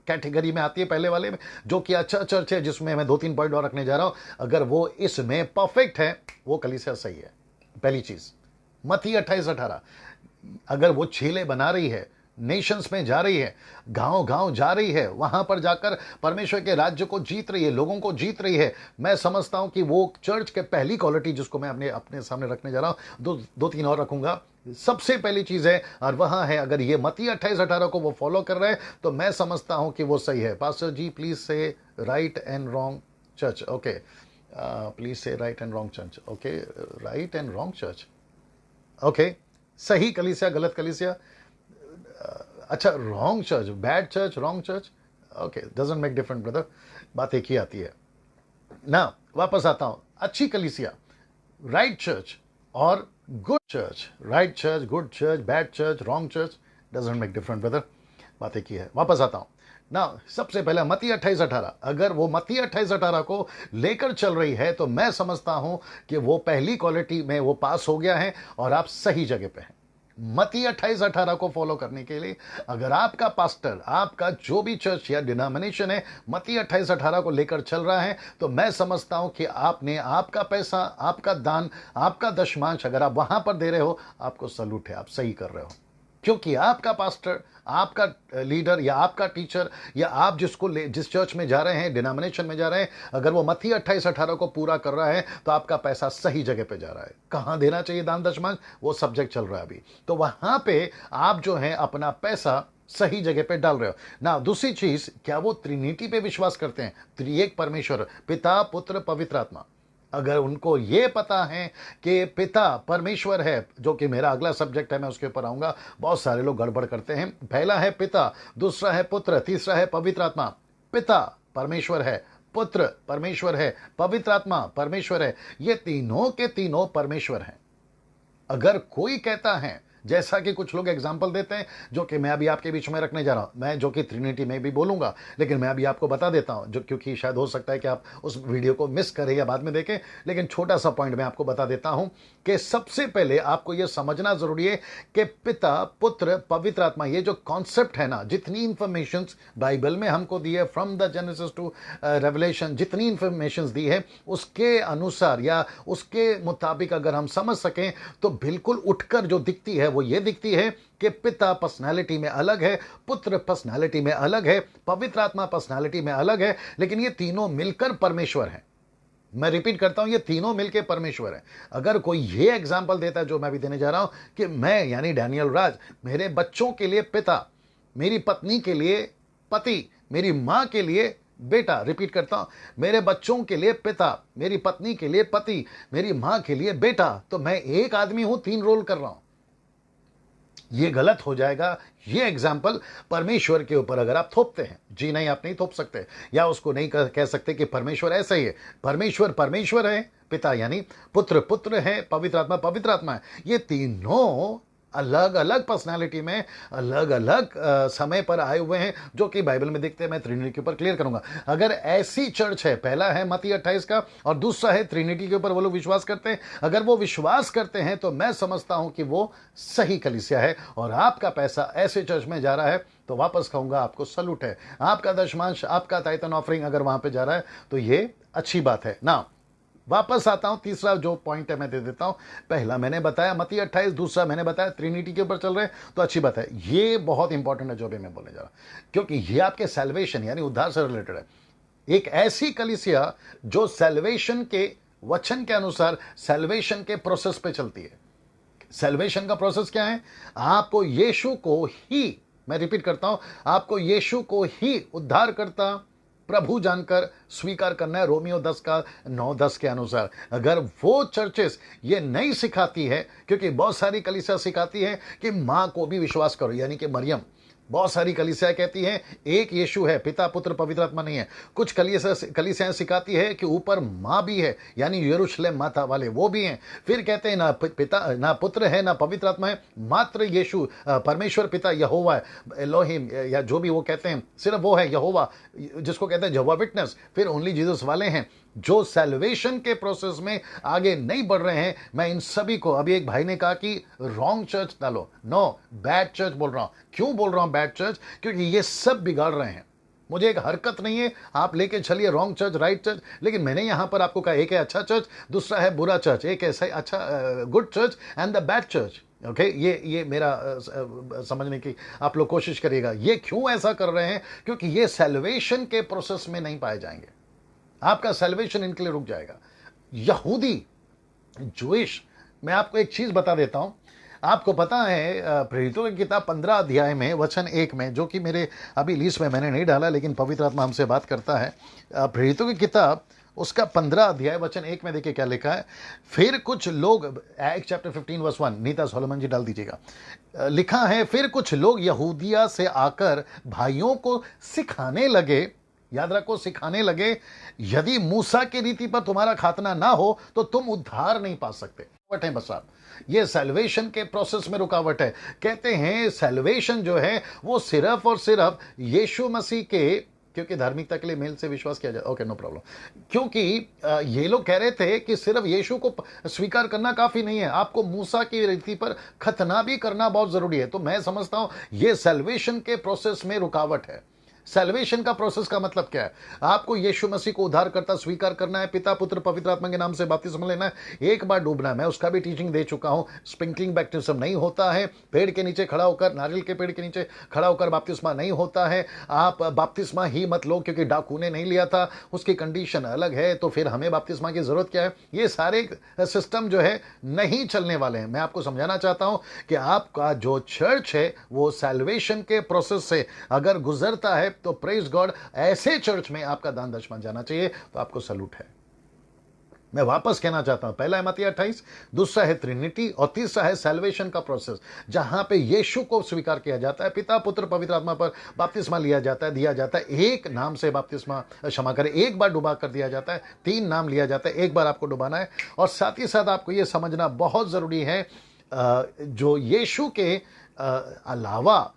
[SPEAKER 1] कैटेगरी में आती है पहले वाले में, जो कि अच्छा चर्च है, जिसमें मैं 2-3 पॉइंट और रखने जा रहा हूं। अगर वो इसमें परफेक्ट है, वो कलीसिया सही है। पहली चीज, मत्ती 28-18, अगर वो चेले बना रही है, नेशंस में जा रही है, गांव गांव जा रही है, वहां पर जाकर परमेश्वर के राज्य को जीत रही है, लोगों को जीत रही है, मैं समझता हूं कि वो चर्च के पहली क्वालिटी जिसको मैं अपने सामने रखने जा रहा हूं, 2-3 और रखूंगा। सबसे पहली चीज है, और वहां है, अगर ये मत्ती 28-18 को वो फॉलो कर रहे हैं तो मैं समझता हूं कि वो सही है। पास्टर जी प्लीज से right and wrong church. Okay, please से right and wrong church. Okay, right and wrong church. Okay, सही कलीसिया, गलत कलीसिया, अच्छा, wrong church, bad church, wrong church. Okay, doesn't make different brother, बात एक ही आती है ना। वापस आता हूं, अच्छी कलीसिया, राइट चर्च और good church, right church, good church, bad church, wrong church, doesn't make different brother, बात एक ही है। वापस आता हूं ना। सबसे पहले मत्ती 28-18, अगर वो मत्ती 28-18 को लेकर चल रही है तो मैं समझता हूं कि वो पहली क्वालिटी में वो पास हो गया है और आप सही जगह पे हैं। मत्ती 28-18 को फॉलो करने के लिए अगर आपका पास्टर, आपका जो भी चर्च या डिनोमिनेशन है, मत्ती 28-18 को लेकर चल रहा है, तो मैं समझता हूं कि आपने आपका पैसा, आपका दान, आपका दशमांश अगर आप वहां पर दे रहे हो, आपको सलूट है, आप सही कर रहे हो। क्योंकि आपका पास्टर, आपका लीडर या आपका टीचर या आप जिस चर्च में जा रहे हैं, डिनोमिनेशन में जा रहे हैं, अगर वो मत्ती 28-18 को पूरा कर रहा है तो आपका पैसा सही जगह पे जा रहा है। कहाँ देना चाहिए दान दशमांश, वो सब्जेक्ट चल रहा है अभी, तो वहां पे आप जो है अपना पैसा सही जगह पे डाल रहे हो ना। दूसरी चीज, क्या वो ट्रिनिटी पे विश्वास करते हैं? त्रिएक परमेश्वर, पिता, पुत्र, पवित्र आत्मा। अगर उनको ये पता है कि पिता परमेश्वर है, जो कि मेरा अगला सब्जेक्ट है, मैं उसके ऊपर आऊंगा। बहुत सारे लोग गड़बड़ करते हैं। पहला है पिता, दूसरा है पुत्र, तीसरा है पवित्र आत्मा। पिता परमेश्वर है, पुत्र परमेश्वर है, पवित्र आत्मा परमेश्वर है। ये तीनों के तीनों परमेश्वर हैं। अगर कोई कहता है, जैसा कि कुछ लोग एग्जाम्पल देते हैं, जो कि मैं अभी आपके बीच में रखने जा रहा हूं, मैं जो कि ट्रिनिटी में भी बोलूंगा, लेकिन मैं अभी आपको बता देता हूं, जो क्योंकि शायद हो सकता है कि आप उस वीडियो को मिस करें या बाद में देखें, लेकिन छोटा सा पॉइंट मैं आपको बता देता हूं कि सबसे पहले आपको यह समझना जरूरी है कि पिता, पुत्र, पवित्र आत्मा, ये जो कॉन्सेप्ट है ना, जितनी इंफॉर्मेशन बाइबल में हमको दी है, from the Genesis to Revelation, जितनी इंफॉर्मेशन दी है उसके अनुसार या उसके मुताबिक अगर हम समझ सकें तो बिल्कुल उठकर जो दिखती है वो ये दिखती है कि पिता पर्सनालिटी में अलग है, पुत्र पर्सनालिटी में अलग है, पवित्र आत्मा पर्सनालिटी में अलग है, लेकिन ये तीनों मिलकर परमेश्वर हैं। मैं रिपीट करता हूं, ये तीनों मिलकर परमेश्वर हैं। अगर कोई ये एग्जांपल देता है जो मैं भी देने जा रहा हूं कि मैं यानी डैनियल राज मेरे बच्चों के लिए पिता, मेरी पत्नी के लिए पति, मेरी मां के लिए बेटा, रिपीट करता हूं, मेरे बच्चों के लिए पिता, मेरी पत्नी के लिए पति, मेरी मां के लिए बेटा, तो मैं एक आदमी हूं, 3 रोल कर रहा हूं। ये गलत हो जाएगा। ये एग्जाम्पल परमेश्वर के ऊपर अगर आप थोपते हैं, जी नहीं, आप नहीं थोप सकते, या उसको नहीं कह सकते कि परमेश्वर ऐसा ही है। परमेश्वर परमेश्वर है, पिता यानी, पुत्र पुत्र है, पवित्र आत्मा पवित्र आत्मा है। ये तीनों अलग अलग पर्सनालिटी में अलग अलग समय पर आए हुए हैं, जो कि बाइबल में दिखते हैं। मैं ट्रिनिटी के ऊपर क्लियर करूंगा। अगर ऐसी चर्च है, पहला है मत्ती 28 का और दूसरा है ट्रिनिटी के ऊपर वो लोग विश्वास करते हैं, अगर वो विश्वास करते हैं तो मैं समझता हूं कि वो सही कलीसिया है। और आपका पैसा ऐसे चर्च में जा रहा है तो वापस कहूंगा, आपको सलूट है। आपका दशमांश, आपका टाइटन ऑफरिंग अगर वहां पे जा रहा है तो ये अच्छी बात है ना। वापस आता हूं, तीसरा जो पॉइंट है मैं दे देता हूं। पहला मैंने बताया मत्ती 28, दूसरा मैंने बताया ट्रिनिटी के ऊपर चल रहे हैं, तो अच्छी बात है। ये बहुत इंपॉर्टेंट है जो भी मैं बोलने जा रहा हूं, क्योंकि ये आपके सैल्वेशन यानी उद्धार से रिलेटेड है। एक ऐसी कलीसिया जो सैल्वेशन के वचन के अनुसार सैल्वेशन के प्रोसेस पे चलती है। सैल्वेशन का प्रोसेस क्या है? आपको यीशु को ही, मैं रिपीट करता हूं, आपको यीशु को ही उद्धार करता प्रभु जानकर स्वीकार करना है। रोमियो 10 का 9-10 के अनुसार अगर वो चर्चेस ये नहीं सिखाती है, क्योंकि बहुत सारी कलीसिया सिखाती है कि मां को भी विश्वास करो, यानी कि मरियम। बहुत सारी कलीसियां कहती हैं एक यीशु है, पिता पुत्र पवित्र आत्मा नहीं है। कुछ कलीसियां सिखाती है कि ऊपर मां भी है, यानी यरूशलेम माता वाले वो भी हैं। फिर कहते हैं ना पिता, ना पुत्र है, ना पवित्र आत्मा है, मात्र यीशु परमेश्वर पिता यहोवा है, एलोहिम या जो भी वो कहते हैं, सिर्फ वो है यहोवा, जिसको कहते हैं यहोवा विटनेस। फिर ओनली जीसस वाले हैं जो सैल्वेशन के प्रोसेस में आगे नहीं बढ़ रहे हैं। मैं इन सभी को, अभी एक भाई ने कहा कि रॉन्ग चर्च डालो, नो, बैड चर्च बोल रहा हूं। क्यों बोल रहा हूं बैड चर्च? क्योंकि ये सब बिगाड़ रहे हैं। मुझे एक हरकत नहीं है आप लेके चलिए रॉन्ग चर्च राइट चर्च, लेकिन मैंने यहां पर आपको कहा एक है अच्छा चर्च, दूसरा है बुरा चर्च, एक ऐसा अच्छा good church and the bad church. Okay, ये मेरा समझने की आप लोग कोशिश करिएगा। ये क्यों ऐसा कर रहे हैं? क्योंकि ये सैल्वेशन के प्रोसेस में नहीं पाए जाएंगे। आपका सैल्वेशन इनके लिए रुक जाएगा। यहूदी, जूइश, मैं आपको एक चीज बता देता हूं। आपको पता है प्रेरितों की किताब 15 अध्याय में वचन 1 में, जो कि मेरे अभी लिस्ट में मैंने नहीं डाला, लेकिन पवित्र आत्मा हमसे बात करता है। प्रेरितों की किताब उसका 15 अध्याय वचन 1 में देखिए क्या लिखा है। फिर कुछ लोग, act chapter 15 verse 1, Neeta Solomon ji डाल दीजिएगा, लिखा है फिर कुछ लोग यहूदिया से आकर भाइयों को सिखाने लगे, याद रखो सिखाने लगे, यदि मूसा की रीति पर तुम्हारा खातना ना हो तो तुम उद्धार नहीं पा सकते। रुकावट है बस आप, ये सैल्वेशन के प्रोसेस में रुकावट है। कहते हैं सैल्वेशन जो है वो सिर्फ और सिर्फ यीशु मसीह के, क्योंकि धार्मिकता के लिए मेल से विश्वास किया जाए, ओके नो प्रॉब्लम, क्योंकि ये लोग कह रहे थे कि सिर्फ यीशु को स्वीकार करना काफी नहीं है, आपको मूसा की रीति पर खतना भी करना बहुत जरूरी है। तो मैं समझता हूं ये सैल्वेशन के प्रोसेस में रुकावट है। सैल्वेशन का प्रोसेस का मतलब क्या है? आपको यीशु मसीह को उद्धारकर्ता स्वीकार करना है, पिता पुत्र पवित्र आत्मा के नाम से बपतिस्मा लेना है, एक बार डूबना है। मैं उसका भी टीचिंग दे चुका हूं। स्प्रिंकलिंग बैप्टिज्म नहीं होता है, पेड़ के नीचे खड़ा होकर, नारियल के पेड़ के नीचे खड़ा होकर बपतिस्मा नहीं होता है। आप बपतिस्मा ही मत लो क्योंकि डाकू ने नहीं लिया था, उसकी कंडीशन अलग है, तो फिर हमें बपतिस्मा की जरूरत क्या है? ये सारे सिस्टम जो है नहीं चलने वाले हैं। मैं आपको समझाना चाहता हूं कि आपका जो चर्च है वो सैल्वेशन के प्रोसेस से अगर गुजरता है तो प्रेज गॉड, ऐसे चर्च में आपका दान दशमा जाना चाहिए। तो आपको सलूट है। मैं वापस कहना चाहता हूं, पहला है मत्ती 28, दूसरा है ट्रिनिटी और तीसरा है सैल्वेशन का प्रोसेस, जहां पे यीशु को स्वीकार किया जाता है, पिता पुत्र पवित्र आत्मा पर बपतिस्मा लिया जाता है, दिया जाता है। एक नाम से बपतिस्मा, क्षमा करें, एक बार डुबा कर दिया जाता है। 3 नाम लिया जाता है, एक बार आपको डुबाना है। और साथ ही साथ आपको यह समझना बहुत जरूरी है, जो यीशु के अलावा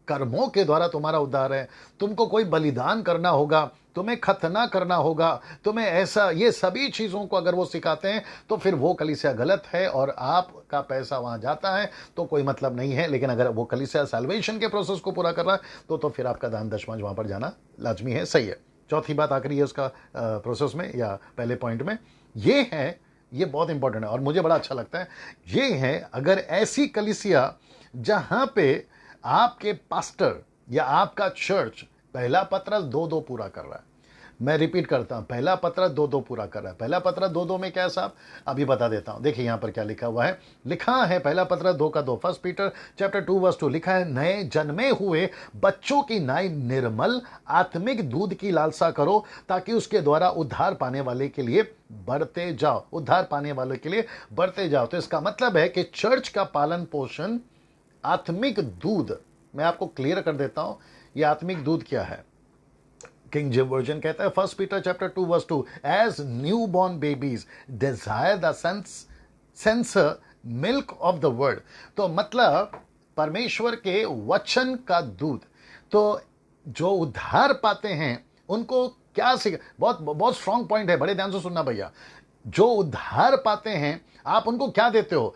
[SPEAKER 1] कर्मों के द्वारा तुम्हारा उद्धार है। तुमको कोई बलिदान करना होगा, तुम्हें खतना करना होगा, तुम्हें ऐसा, ये सभी चीजों को अगर वो सिखाते हैं तो फिर वो कलीसिया गलत है और आपका पैसा वहां जाता है तो कोई मतलब नहीं है। लेकिन अगर वो कलीसिया सैल्वेशन के प्रोसेस को पूरा कर रहा है तो फिर आपका दान दशमांश वहां पर जाना लाजमी है। सही है। चौथी बात आखिरी है उसका प्रोसेस में या पहले पॉइंट में, ये है, ये बहुत इंपॉर्टेंट है और मुझे बड़ा अच्छा लगता है। ये है, अगर ऐसी कलीसिया जहां पे आपके पास्टर या आपका चर्च पहला पत्रस 2:2 पूरा कर रहा है। मैं रिपीट करता हूं, पहला पत्रस 2:2 पूरा कर रहा है। पहला पत्रस 2:2 में क्या है साहब? अभी बता देता हूं। देखिए यहां पर क्या लिखा हुआ है। लिखा है पहला पत्रस 2:2, 1 पीटर चैप्टर 2:2 लिखा है, नए जन्मे हुए बच्चों की नाई निर्मल आत्मिक दूध की लालसा करो, ताकि उसके द्वारा उद्धार पाने वाले के लिए बढ़ते जाओ। उद्धार पाने वाले के लिए बढ़ते जाओ। तो इसका मतलब है कि चर्च का पालन पोषण आत्मिक दूध, मैं आपको क्लियर कर देता हूं यह आत्मिक दूध क्या है। किंग जेम्स वर्जन कहता है 1 Peter chapter 2:2, as new born babies desire the sincere milk of the word. तो मतलब परमेश्वर के वचन का दूध। तो जो उद्धार पाते हैं उनको क्या सीख, बहुत बहुत स्ट्रॉन्ग पॉइंट है, बड़े ध्यान से सुनना भैया। जो उद्धार पाते हैं आप उनको क्या देते हो?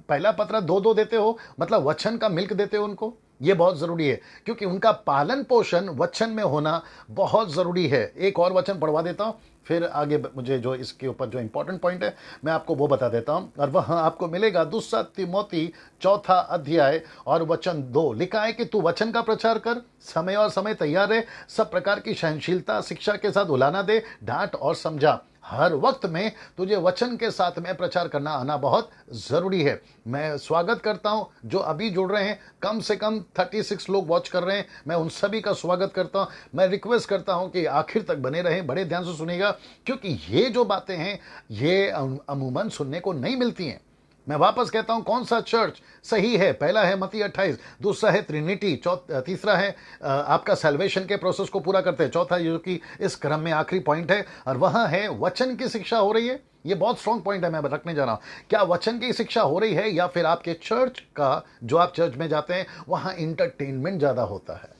[SPEAKER 1] पहला पत्र 2:2 देते हो, मतलब वचन का मिल्क देते हो उनको। यह बहुत जरूरी है क्योंकि उनका पालन पोषण वचन में होना बहुत जरूरी है। एक और वचन पढ़वा देता हूं, फिर आगे मुझे जो इसके ऊपर जो इंपॉर्टेंट पॉइंट है मैं आपको वो बता देता हूं। और वह आपको मिलेगा 2 तिमोथी 4 अध्याय और वचन 2। लिखा है कि तू वचन का प्रचार कर, समय और समय तैयार रहे, सब प्रकार की सहनशीलता शिक्षा के साथ उलाना दे, डांट और समझा। हर वक्त में तुझे वचन के साथ में प्रचार करना आना बहुत जरूरी है। मैं स्वागत करता हूं जो अभी जुड़ रहे हैं, कम से कम 36 लोग वॉच कर रहे हैं, मैं उन सभी का स्वागत करता हूं। मैं रिक्वेस्ट करता हूं कि आखिर तक बने रहें, बड़े ध्यान से सुनिएगा, क्योंकि ये जो बातें हैं ये अमूमन सुनने को नहीं मिलती हैं। मैं वापस कहता हूं, कौन सा चर्च सही है? पहला है मत्ती 28, दूसरा है ट्रिनिटी, तीसरा है आपका सैल्वेशन के प्रोसेस को पूरा करते हैं, चौथा जो कि इस क्रम में आखिरी पॉइंट है, और वहां है वचन की शिक्षा हो रही है। ये बहुत स्ट्रॉन्ग पॉइंट है, मैं रखने जा रहा हूं। क्या वचन की शिक्षा हो रही है या फिर आपके चर्च का, जो आप चर्च में जाते हैं वहां इंटरटेनमेंट ज्यादा होता है?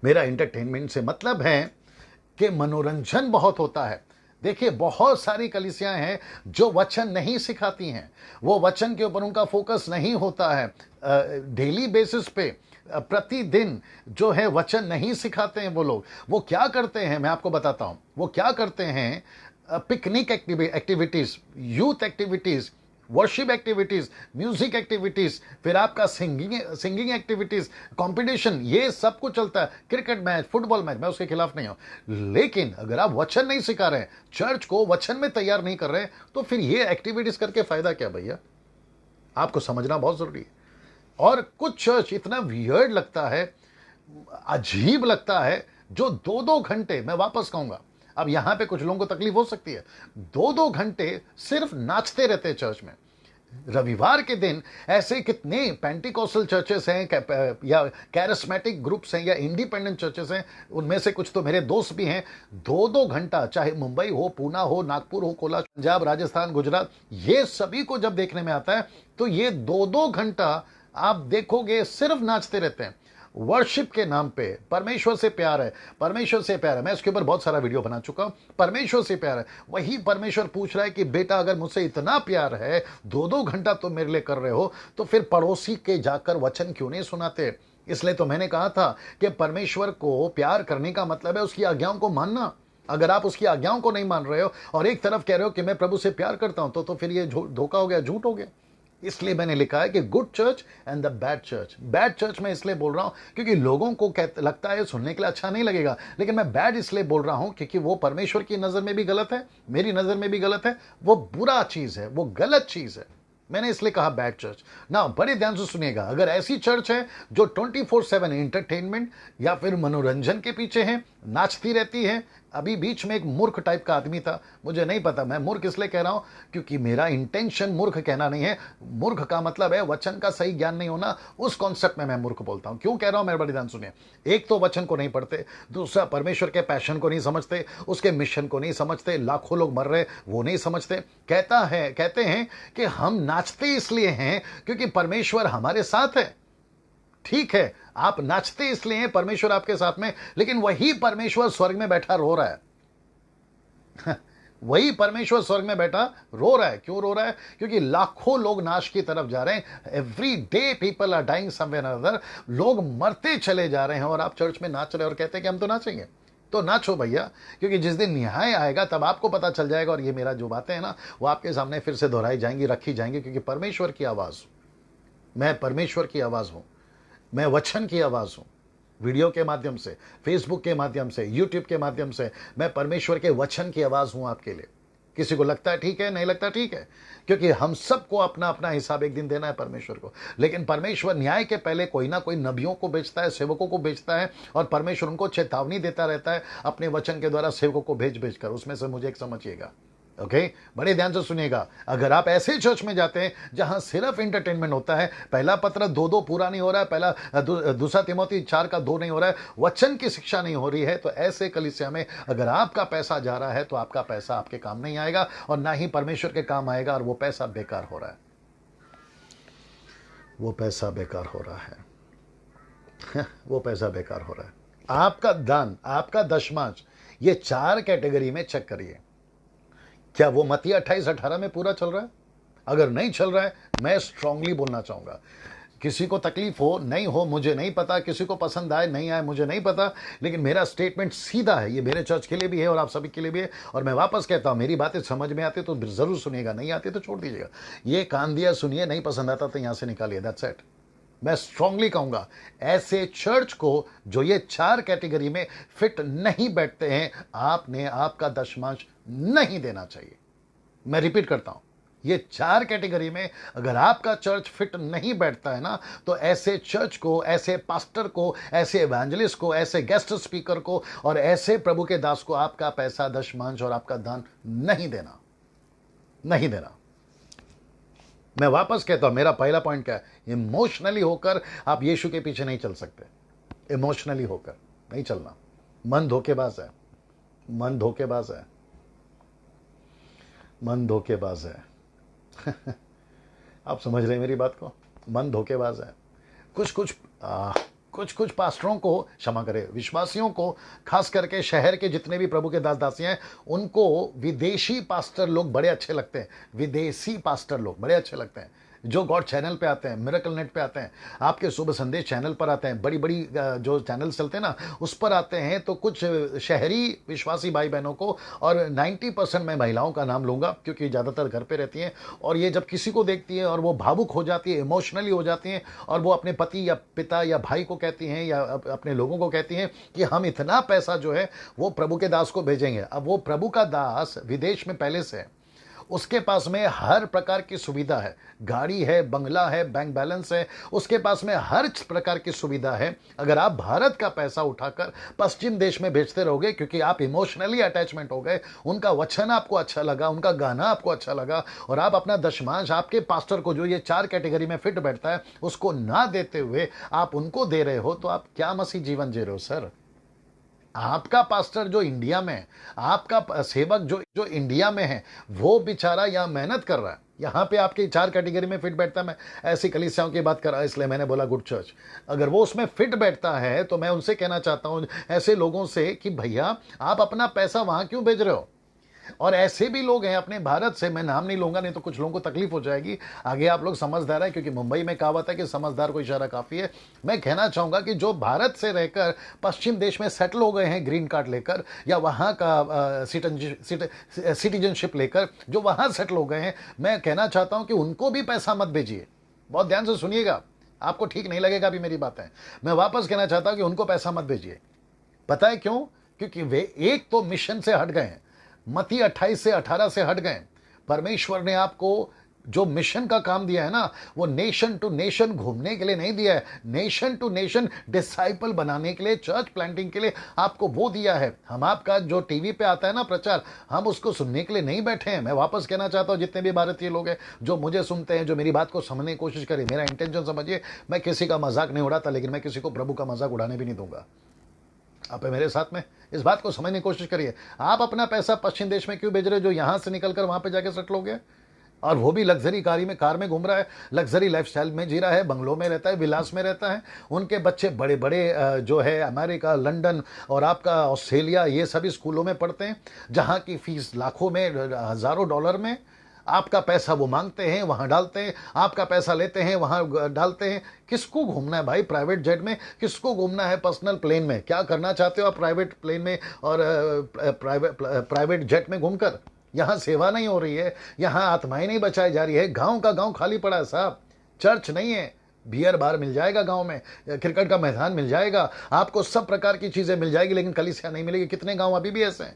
[SPEAKER 1] मेरा इंटरटेनमेंट से मतलब है कि मनोरंजन बहुत होता है। देखिए बहुत सारी कलीसियां हैं जो वचन नहीं सिखाती हैं, वो वचन के ऊपर उनका फोकस नहीं होता है। डेली बेसिस पे प्रतिदिन जो है वचन नहीं सिखाते हैं वो लोग। वो क्या करते हैं मैं आपको बताता हूं। वो क्या करते हैं, picnic activities, youth activities, worship activities, music activities, फिर आपका सिंगिंग एक्टिविटीज, कंपटीशन, ये सब कुछ चलता है। क्रिकेट मैच, फुटबॉल मैच, मैं उसके खिलाफ नहीं हूं। लेकिन अगर आप वचन नहीं सिखा रहे हैं, चर्च को वचन में तैयार नहीं कर रहे हैं, तो फिर ये एक्टिविटीज करके फायदा क्या भैया? आपको समझना बहुत जरूरी है। और कुछ चर्च इतना वियर्ड लगता है, अजीब लगता है, जो 2-2 घंटे, मैं वापस कहूंगा, अब यहां पे कुछ लोगों को तकलीफ हो सकती है, 2-2 घंटे सिर्फ नाचते रहते हैं चर्च में। रविवार के दिन ऐसे कितने पेंटिकोस्टल चर्चेस हैं या कैरिस्मेटिक ग्रुप्स हैं या इंडिपेंडेंट चर्चेस हैं, उनमें से कुछ तो मेरे दोस्त भी हैं, 2-2 घंटा, चाहे मुंबई हो, पूना हो, नागपुर हो, कोला, पंजाब, राजस्थान, गुजरात, ये सभी को जब देखने में आता है तो ये 2-2 घंटा आप देखोगे सिर्फ नाचते रहते हैं। वर्शिप के नाम पे परमेश्वर से प्यार है, परमेश्वर से प्यार है, मैं इसके ऊपर बहुत सारा वीडियो बना चुका हूं। परमेश्वर से प्यार है, वही परमेश्वर पूछ रहा है कि बेटा अगर मुझसे इतना प्यार है, 2-2 घंटा तुम मेरे लिए कर रहे हो, तो फिर पड़ोसी के जाकर वचन क्यों नहीं सुनाते? इसलिए तो मैंने कहा था कि परमेश्वर को प्यार करने का मतलब है उसकी आज्ञाओं को मानना। अगर आप उसकी आज्ञाओं को नहीं मान रहे हो और एक तरफ कह रहे हो कि मैं प्रभु से प्यार करता हूं, तो फिर ये धोखा हो गया, झूठ हो गया। इसलिए मैंने लिखा है कि good church and the bad church. Bad church मैं इसलिए बोल रहा हूं क्योंकि लोगों को लगता है सुनने के लिए अच्छा नहीं लगेगा, लेकिन मैं बैड इसलिए बोल रहा हूं क्योंकि वो परमेश्वर की नजर में भी गलत है, मेरी नजर में भी गलत है, वो बुरा चीज है, वो गलत चीज है। मैंने इसलिए कहा बैड चर्च ना। बड़े ध्यान से सुनिएगा, अगर ऐसी चर्च है जो 24/7 एंटरटेनमेंट या फिर मनोरंजन के पीछे है, नाचती रहती है। अभी बीच में एक मूर्ख टाइप का आदमी था, मुझे नहीं पता, मैं मूर्ख इसलिए कह रहा हूं क्योंकि मेरा इंटेंशन मूर्ख कहना नहीं है। मूर्ख का मतलब है वचन का सही ज्ञान नहीं होना, उस कॉन्सेप्ट में मैं मूर्ख बोलता हूं। क्यों कह रहा हूं मेरे बड़े ध्यान सुनिए। एक तो वचन को नहीं पढ़ते, दूसरा परमेश्वर के पैशन को नहीं समझते, उसके मिशन को नहीं समझते, लाखों लोग मर रहे वो नहीं समझते। कहते हैं कि हम नाचते इसलिए हैं क्योंकि परमेश्वर हमारे साथ है। ठीक है, आप नाचते इसलिए हैं, परमेश्वर आपके साथ में, लेकिन वही परमेश्वर स्वर्ग में बैठा रो रहा है। वही परमेश्वर स्वर्ग में बैठा रो रहा है। क्यों रो रहा है? क्योंकि लाखों लोग नाश की तरफ जा रहे हैं। Every day people are dying somewhere other. लोग मरते चले जा रहे हैं और आप चर्च में नाच रहे हैं और कहते हैं कि हम तो नाचेंगे। तो नाचो भैया, क्योंकि जिस दिन न्याय आएगा तब आपको पता चल जाएगा। और ये मेरा जो बातें हैं ना, वो आपके सामने फिर से दोहराई जाएंगी, रखी जाएंगी, क्योंकि परमेश्वर की आवाज, मैं परमेश्वर की आवाज हूं, मैं वचन की आवाज हूं। वीडियो के माध्यम से, फेसबुक के माध्यम से, यूट्यूब के माध्यम से मैं परमेश्वर के वचन की आवाज हूं आपके लिए। किसी को लगता है ठीक है, नहीं लगता ठीक है, क्योंकि हम सबको अपना अपना हिसाब एक दिन देना है परमेश्वर को। लेकिन परमेश्वर न्याय के पहले कोई ना कोई नबियों को भेजता है, सेवकों को भेजता है, और परमेश्वर उनको चेतावनी देता रहता है अपने वचन के द्वारा सेवकों को भेज कर। उसमें से मुझे एक समझिएगा, ओके, बड़े ध्यान से सुनिएगा। अगर आप ऐसे चर्च में जाते हैं जहां सिर्फ एंटरटेनमेंट होता है, पहला पत्र 2 पूरा नहीं हो रहा है, पहला दूसरा तिमोथी 4:2 नहीं हो रहा है, वचन की शिक्षा नहीं हो रही है, तो ऐसे कलीसिया में अगर आपका पैसा जा रहा है तो आपका पैसा आपके काम नहीं आएगा और ना ही परमेश्वर के काम आएगा, और वो पैसा बेकार हो रहा है। वो पैसा बेकार हो रहा है। वो पैसा बेकार हो रहा है। आपका दान, आपका दशमांश, ये 4 कैटेगरी में चेक करिए। क्या वो मत्ती 28:18 में पूरा चल रहा है? अगर नहीं चल रहा है, मैं स्ट्रांगली बोलना चाहूंगा, किसी को तकलीफ हो नहीं हो मुझे नहीं पता, किसी को पसंद आए नहीं आए मुझे नहीं पता, लेकिन मेरा स्टेटमेंट सीधा है। ये मेरे चर्च के लिए भी है और आप सभी के लिए भी है। और मैं वापस कहता हूं, मेरी बातें समझ में आती तो जरूर सुनिएगा, नहीं आती तो छोड़ दीजिएगा। ये कान दिया सुनिए, नहीं पसंद आता तो यहां से निकालिए, दैट्स इट। मैं स्ट्रांगली कहूंगा, ऐसे चर्च को जो ये 4 कैटेगरी में फिट नहीं बैठते हैं, आपने आपका दशमांश नहीं देना चाहिए। मैं रिपीट करता हूं, ये 4 कैटेगरी में अगर आपका चर्च फिट नहीं बैठता है ना, तो ऐसे चर्च को, ऐसे पास्टर को, ऐसे एवेंजलिस्ट को, ऐसे गेस्ट स्पीकर को और ऐसे प्रभु के दास को आपका पैसा, दशमांश और आपका दान नहीं देना, नहीं देना। मैं वापस कहता हूं, मेरा पहला पॉइंट क्या है? इमोशनली होकर आप यीशु के पीछे नहीं चल सकते। इमोशनली होकर नहीं चलना। मन धोखेबाज है, मन धोखेबाज है, मन धोखेबाज है। आप समझ रहे हैं मेरी बात को? मन धोखेबाज है। कुछ पास्टरों को, क्षमा करें, विश्वासियों को, खास करके शहर के जितने भी प्रभु के दास दासियां हैं, उनको विदेशी पास्टर लोग बड़े अच्छे लगते हैं। विदेशी पास्टर लोग बड़े अच्छे लगते हैं, जो गॉड चैनल पे आते हैं, मिरेकल नेट पे आते हैं, आपके शुभ संदेश चैनल पर आते हैं, बड़ी बड़ी जो चैनल चलते हैं ना, उस पर आते हैं। तो कुछ शहरी विश्वासी भाई बहनों को, और 90% मैं महिलाओं का नाम लूंगा क्योंकि ज़्यादातर घर पे रहती हैं, और ये जब किसी को देखती है और वो भावुक हो जाती है, इमोशनली हो जाती हैं, और वो अपने पति या पिता या भाई को कहती हैं या अपने लोगों को कहती हैं कि हम इतना पैसा जो है वो प्रभु के दास को भेजेंगे। अब वो प्रभु का दास विदेश में पहले से है, उसके पास में हर प्रकार की सुविधा है, गाड़ी है, बंगला है, बैंक बैलेंस है, उसके पास में हर प्रकार की सुविधा है। अगर आप भारत का पैसा उठाकर पश्चिम देश में भेजते रहोगे क्योंकि आप इमोशनली अटैचमेंट हो गए, उनका वचन आपको अच्छा लगा, उनका गाना आपको अच्छा लगा, और आप अपना दशमांश आपके पास्टर को, जो ये 4 कैटेगरी में फिट बैठता है, उसको ना देते हुए आप उनको दे रहे हो, तो आप क्या मसीह जीवन जी रहे हो सर? आपका पास्टर जो इंडिया में है, आपका सेवक जो इंडिया में है, वो बेचारा यहाँ मेहनत कर रहा है, यहाँ पे आपकी 4 कैटेगरी में फिट बैठता है। मैं ऐसी कलीसियाओं की बात कर रहा, इसलिए मैंने बोला गुड चर्च। अगर वो उसमें फिट बैठता है तो मैं उनसे कहना चाहता हूँ, ऐसे लोगों से, कि भैया आप अपना पैसा वहां क्यों भेज रहे हो? और ऐसे भी लोग हैं अपने भारत से, मैं नाम नहीं लूंगा नहीं तो कुछ लोगों को तकलीफ हो जाएगी। आगे आप लोग समझदार है, क्योंकि मुंबई में कहावत है कि समझदार को इशारा काफी है। मैं कहना चाहूंगा कि जो भारत से रहकर पश्चिम देश में सेटल हो गए हैं ग्रीन कार्ड लेकर या वहां का सिटीजनशिप लेकर, जो वहां सेटल हो गए हैं, मैं कहना चाहता हूं कि उनको भी पैसा मत भेजिए। बहुत ध्यान से सुनिएगा, आपको ठीक नहीं लगेगा भी मेरी बातें। मैं वापस कहना चाहता हूं कि उनको पैसा मत भेजिए। पता है क्यों? क्योंकि वे एक तो मिशन से हट गए हैं, मत्ती 28 से 18 से हट गए। परमेश्वर ने आपको जो मिशन का काम दिया है ना, वो नेशन टू नेशन घूमने के लिए नहीं दिया है, नेशन टू नेशन डिसाइपल बनाने के लिए, चर्च प्लांटिंग के लिए आपको वो दिया है। हम आपका जो टीवी पे आता है ना प्रचार, हम उसको सुनने के लिए नहीं बैठे हैं। मैं वापस कहना चाहता हूं, जितने भी भारतीय लोग हैं जो मुझे सुनते हैं, जो मेरी बात को समझने की कोशिश करें, मेरा इंटेंशन समझिए, मैं किसी का मजाक नहीं उड़ाता, लेकिन मैं किसी को प्रभु का मजाक उड़ाने भी नहीं दूंगा। आप है मेरे साथ में, इस बात को समझने की कोशिश करिए। आप अपना पैसा पश्चिम देश में क्यों भेज रहे हो, जो यहां से निकलकर वहां पे जाके सेटल हो गया, और वो भी लग्जरी कार में घूम रहा है, लग्जरी लाइफस्टाइल में जी रहा है, बंगलों में रहता है, विलास में रहता है। उनके बच्चे बड़े बड़े जो है अमेरिका, लंदन और आपका ऑस्ट्रेलिया, ये सभी स्कूलों में पढ़ते हैं, जहां की फीस लाखों में, हजारों डॉलर में। आपका पैसा वो मांगते हैं, वहां डालते हैं, आपका पैसा लेते हैं, वहां डालते हैं। किसको घूमना है भाई प्राइवेट जेट में, किसको घूमना है पर्सनल प्लेन में? क्या करना चाहते हो आप प्राइवेट प्लेन में और प्राइवेट जेट में घूमकर? यहां सेवा नहीं हो रही है, यहां आत्माएं नहीं बचाई जा रही है। गांव का गांव खाली पड़ा है साहब, चर्च नहीं है। बियर बार मिल जाएगा गांव में, क्रिकेट का मैदान मिल जाएगा, आपको सब प्रकार की चीजें मिल जाएगी, लेकिन कलीसिया नहीं मिलेगी। कितने गांव अभी भी ऐसे हैं।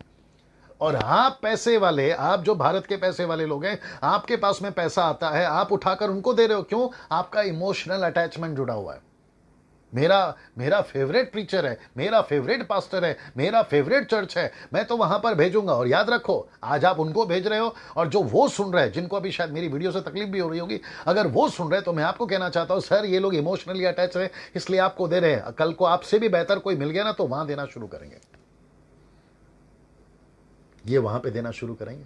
[SPEAKER 1] और आप पैसे वाले, आप जो भारत के पैसे वाले लोग हैं, आपके पास में पैसा आता है, आप उठाकर उनको दे रहे हो। क्यों? आपका इमोशनल अटैचमेंट जुड़ा हुआ है। मेरा फेवरेट प्रीचर है, मेरा फेवरेट पास्टर है, मेरा फेवरेट चर्च है, मैं तो वहां पर भेजूंगा। और याद रखो, आज आप उनको भेज रहे हो, और जो वो सुन रहे हैं, जिनको अभी शायद मेरी वीडियो से तकलीफ भी हो रही होगी, अगर वो सुन रहे हैं, तो मैं आपको कहना चाहता हूं, सर ये लोग इमोशनली अटैच है, इसलिए आपको दे रहे हैं। कल को आपसे भी बेहतर कोई मिल गया ना, तो वहां देना शुरू करेंगे, ये वहां पे देना शुरू करेंगे।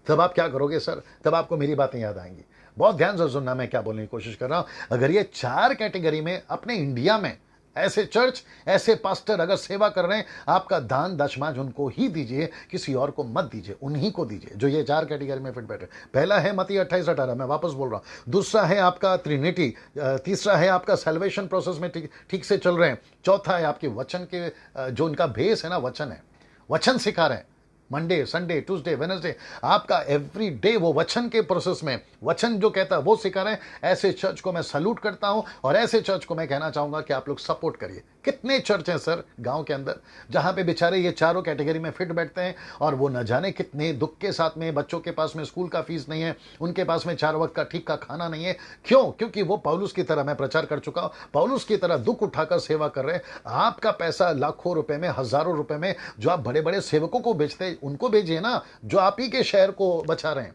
[SPEAKER 1] तब आप क्या करोगे सर? तब आपको मेरी बातें याद आएंगी। बहुत ध्यान से सुनना, मैं क्या बोलने की कोशिश कर रहा हूं। अगर ये 4 कैटेगरी में अपने इंडिया में ऐसे चर्च, ऐसे पास्टर अगर सेवा कर रहे हैं, आपका दान दशमांश उनको ही दीजिए, किसी और को मत दीजिए, उन्हीं को दीजिए जो ये 4 कैटेगरी में फिट बैठे। पहला है मत्ती 28-18, मैं वापस बोल रहा हूं। दूसरा है आपका ट्रिनिटी। तीसरा है आपका सैल्वेशन प्रोसेस में ठीक से चल रहे हैं। चौथा है आपके वचन के, जो उनका बेस है ना, वचन है, वचन सिखा रहे हैं। मंडे, संडे, ट्यूसडे, वेडनेसडे, आपका एवरी डे वो वचन के प्रोसेस में, वचन जो कहता है वो सिखा रहे हैं। ऐसे चर्च को मैं सैल्यूट करता हूं, और ऐसे चर्च को मैं कहना चाहूंगा कि आप लोग सपोर्ट करिए। कितने चर्च हैं सर गांव के अंदर, जहां पे बेचारे ये चारों कैटेगरी में फिट बैठते हैं, और वो न जाने कितने दुख के साथ में, बच्चों के पास में स्कूल का फीस नहीं है, उनके पास में 4 वक्त का ठीक का खाना नहीं है। क्यों? क्योंकि वो पौलुस की तरह, मैं प्रचार कर चुका हूं, पौलुस की तरह दुख उठाकर सेवा कर रहे हैं। आपका पैसा लाखों रुपए में, हजारों रुपए में, जो आप बड़े बड़े सेवकों को बेचते, उनको भेजिए ना, जो आप ही के शहर को बचा रहे हैं।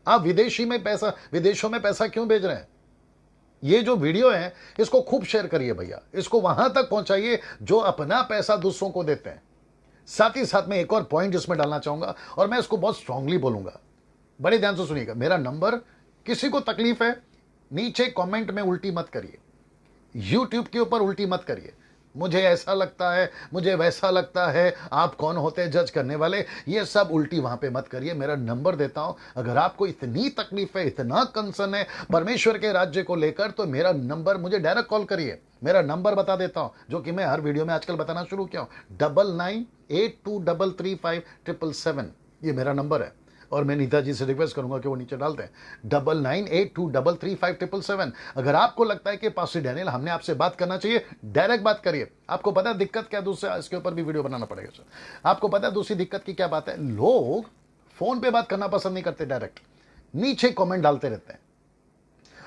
[SPEAKER 1] आप विदेशों में पैसा क्यों भेज रहे हैं? ये जो वीडियो है, इसको खूब शेयर करिए भैया, इसको वहां तक पहुंचाइए जो अपना पैसा दूसरों को देते हैं। साथ ही साथ में एक और पॉइंट इसमें डालना चाहूंगा, और मैं इसको बहुत स्ट्रांगली बोलूंगा, बड़े ध्यान से सुनिएगा। मेरा नंबर, किसी को तकलीफ है, नीचे कमेंट में उल्टी मत करिए, यूट्यूब के ऊपर उल्टी मत करिए, मुझे ऐसा लगता है, मुझे वैसा लगता है, आप कौन होते हैं जज करने वाले, ये सब उल्टी वहां पे मत करिए। मेरा नंबर देता हूं, अगर आपको इतनी तकलीफ है, इतना कंसर्न है परमेश्वर के राज्य को लेकर, तो मेरा नंबर, मुझे डायरेक्ट कॉल करिए। मेरा नंबर बता देता हूं, जो कि मैं हर वीडियो में आजकल बताना शुरू किया हूं, 9982335777, ये मेरा नंबर है। और मैं नीता जी से रिक्वेस्ट करूंगा कि वो नीचे डाल दें, 9982335777। अगर आपको लगता है कि पास्टर डैनियल, हमने आपसे बात करना चाहिए, डायरेक्ट बात करिए। आपको पता है दिक्कत क्या, दूसरा इसके ऊपर भी वीडियो बनाना पड़ेगा सर। आपको पता है दूसरी दिक्कत की क्या बात है? लोग फोन पे बात करना पसंद नहीं करते, डायरेक्ट नीचे कमेंट डालते रहते हैं,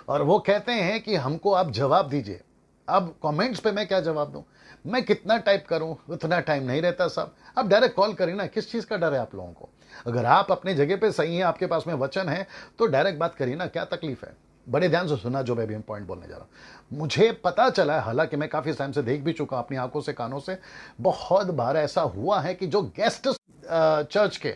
[SPEAKER 1] और वो कहते हैं कि हमको आप जवाब दीजिए। अब कमेंट्स पे मैं क्या जवाब दूं? मैं कितना टाइप करूं? उतना टाइम नहीं रहता साहब। अब डायरेक्ट कॉल करिए ना, किस चीज का डर है आप लोगों को? अगर आप अपने जगह पे सही हैं, आपके पास में वचन है, तो डायरेक्ट बात करिए ना, क्या तकलीफ है? बड़े ध्यान से सुना जो मैं भी पॉइंट बोलने जा रहा हूं। मुझे पता चला है, हालांकि मैं काफी टाइम से देख भी चुका अपनी आंखों से, कानों से, बहुत बार ऐसा हुआ है कि जो गेस्ट चर्च के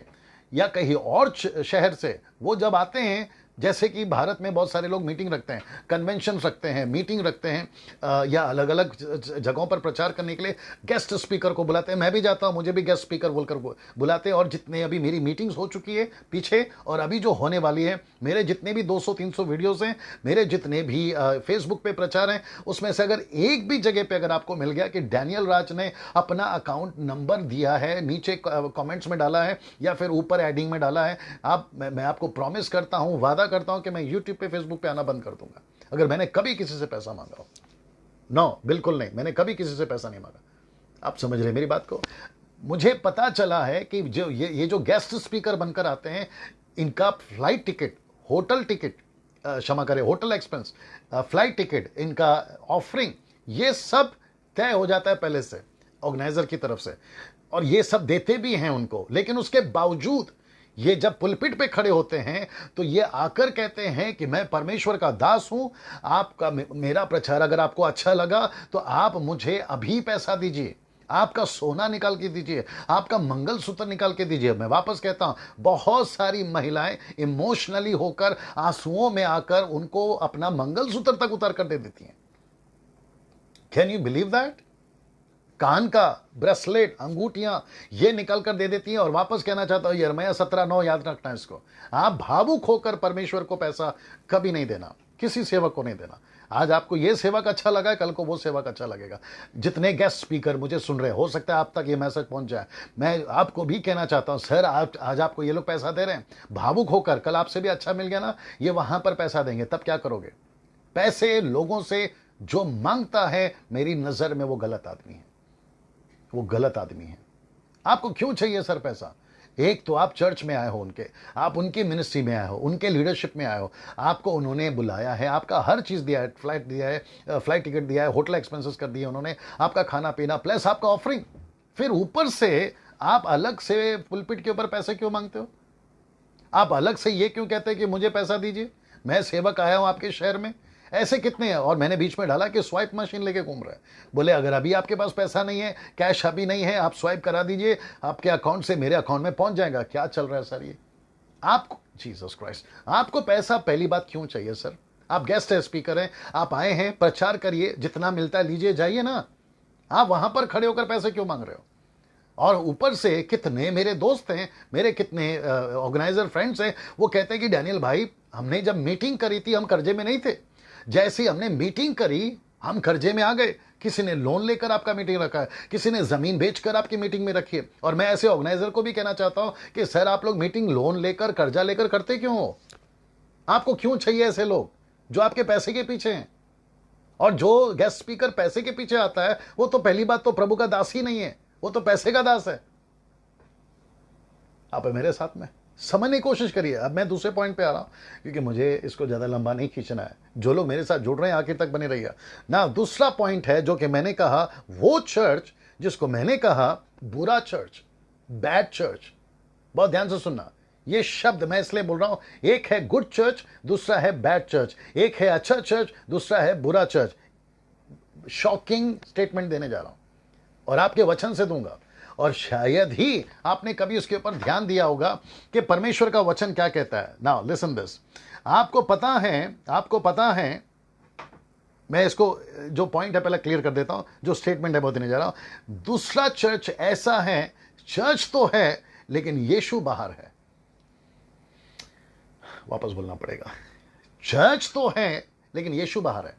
[SPEAKER 1] या कहीं और शहर से वो जब आते हैं, जैसे कि भारत में बहुत सारे लोग मीटिंग रखते हैं, कन्वेंशन रखते हैं, मीटिंग रखते हैं, या अलग अलग जगहों पर प्रचार करने के लिए गेस्ट स्पीकर को बुलाते हैं। मैं भी जाता हूं, मुझे भी गेस्ट स्पीकर बोलकर बुलाते हैं। और जितने अभी मेरी मीटिंग्स हो चुकी है पीछे, और अभी जो होने वाली है, मेरे जितने भी 200-300 वीडियोस हैं, मेरे जितने भी फेसबुक पे प्रचार हैं, उसमें से अगर एक भी जगह पे अगर आपको मिल गया कि डैनियल राज ने अपना अकाउंट नंबर दिया है, नीचे कमेंट्स में डाला है या फिर ऊपर एडिंग में डाला है, मैं आपको प्रॉमिस करता हूं, वादा करता हूं कि मैं यूट्यूब पे, फेसबुक पे आना बंद कर दूंगा अगर मैंने कभी किसी से पैसा मांगा हो। नो, बिल्कुल नहीं, मैंने कभी किसी से पैसा नहीं मांगा। आप समझ रहे मेरी बात को? मुझे पता चला है कि जो ये जो गेस्ट स्पीकर बनकर आते हैं, इनका फ्लाइट टिकट, होटल टिकट, क्षमा करें, होटल एक्सपेंस, फ्लाइट टिकट, इनका ऑफरिंग, ये सब तय हो जाता है पहले से ऑर्गेनाइजर की तरफ से, और ये सब देते भी हैं उनको। लेकिन उसके बावजूद ये जब पुलपिट पे खड़े होते हैं तो ये आकर कहते हैं कि मैं परमेश्वर का दास हूं, आपका मेरा प्रचार अगर आपको अच्छा लगा तो आप मुझे अभी पैसा दीजिए, आपका सोना निकाल के दीजिए, आपका मंगलसूत्र निकाल के दीजिए। मैं वापस कहता हूं, बहुत सारी महिलाएं इमोशनली होकर, आंसुओं में आकर उनको अपना मंगलसूत्र तक उतार कर दे देती हैं। Can you believe that? कान का ब्रेसलेट, अंगूठियां, ये निकाल कर दे देती हैं। और वापस कहना चाहता हूं, यिर्मयाह 17:9 याद रखना इसको। आप भावुक होकर परमेश्वर को पैसा कभी नहीं देना, किसी सेवक को नहीं देना। आज आपको ये सेवक अच्छा लगा है, कल को वो सेवक अच्छा लगेगा। जितने गेस्ट स्पीकर मुझे सुन रहे, हो सकता है आप तक ये मैसेज पहुंच जाए। मैं आपको भी कहना चाहता हूं, सर आज आपको ये लोग पैसा दे रहे हैं, भावुक होकर, कल आपसे भी अच्छा मिल गया ना, ये वहां पर पैसा देंगे, तब क्या करोगे? पैसे लोगों से जो मांगता है, मेरी नजर में वो गलत आदमी है, वो गलत आदमी है। आपको क्यों चाहिए सर पैसा? एक तो आप चर्च में आए हो, आप उनकी मिनिस्ट्री में आए हो, उनके लीडरशिप में आए हो, आपको उन्होंने बुलाया है, आपका हर चीज दिया है, फ्लाइट दिया है, फ्लाइट टिकट दिया है, होटल एक्सपेंसेस कर दिए उन्होंने, आपका खाना पीना प्लस आपका ऑफरिंग। फिर ऊपर से आप अलग से पुलपिट के ऊपर पैसे क्यों मांगते हो? आप अलग से ये क्यों कहते हैं कि मुझे पैसा दीजिए, मैं सेवक आया हूं आपके शहर में? ऐसे कितने हैं? और मैंने बीच में डाला कि स्वाइप मशीन लेके घूम रहे हैं। बोले अगर अभी आपके पास पैसा नहीं है, कैश अभी नहीं है, आप स्वाइप करा दीजिए, आपके अकाउंट से मेरे अकाउंट में पहुंच जाएगा। क्या चल रहा है सर ये? आपको, जीसस क्राइस्ट, आपको पैसा पहली बात क्यों चाहिए सर? आप गेस्ट है, स्पीकर हैं, आप आए हैं, प्रचार करिए, जितना मिलता है लीजिए, जाइए ना। आप वहां पर खड़े होकर पैसे क्यों मांग रहे हो? और ऊपर से कितने मेरे दोस्त हैं, मेरे कितने ऑर्गेनाइजर फ्रेंड्स हैं, वो कहते हैं कि डैनियल भाई, हमने जब मीटिंग करी थी हम कर्जे में नहीं थे, जैसे ही हमने मीटिंग करी हम कर्जे में आ गए। किसी ने लोन लेकर आपका मीटिंग रखा है, किसी ने जमीन बेचकर आपकी मीटिंग में रखी है। और मैं ऐसे ऑर्गेनाइजर को भी कहना चाहता हूं कि सर आप लोग मीटिंग लोन लेकर, कर्जा लेकर करते क्यों हो? आपको क्यों चाहिए ऐसे लोग जो आपके पैसे के पीछे हैं? और जो गेस्ट स्पीकर पैसे के पीछे आता है, वो तो पहली बात तो प्रभु का दास ही नहीं है, वो तो पैसे का दास है। आप मेरे साथ में समझने की कोशिश करिए। अब मैं दूसरे पॉइंट पे आ रहा हूं क्योंकि मुझे इसको ज्यादा लंबा नहीं खींचना है। जो लोग मेरे साथ जुड़ रहे हैं आखिर तक बने रहिए ना। दूसरा पॉइंट है जो कि मैंने कहा, वो चर्च जिसको मैंने कहा बुरा चर्च, बैड चर्च। बहुत ध्यान से सुनना, ये शब्द मैं इसलिए बोल रहा हूं, एक है गुड चर्च, दूसरा है बैड चर्च। एक है अच्छा चर्च, दूसरा है बुरा चर्च। शॉकिंग स्टेटमेंट देने जा रहा हूं और आपके वचन से दूंगा। और शायद ही आपने कभी उसके ऊपर ध्यान दिया होगा कि परमेश्वर का वचन क्या कहता है। Now listen this. आपको पता है, मैं इसको जो पॉइंट है पहले क्लियर कर देता हूं, जो स्टेटमेंट है बहुत देने जा रहा हूं। दूसरा चर्च ऐसा है, चर्च तो है लेकिन यीशु बाहर है। वापस बोलना पड़ेगा, चर्च तो है लेकिन यीशु बाहर है।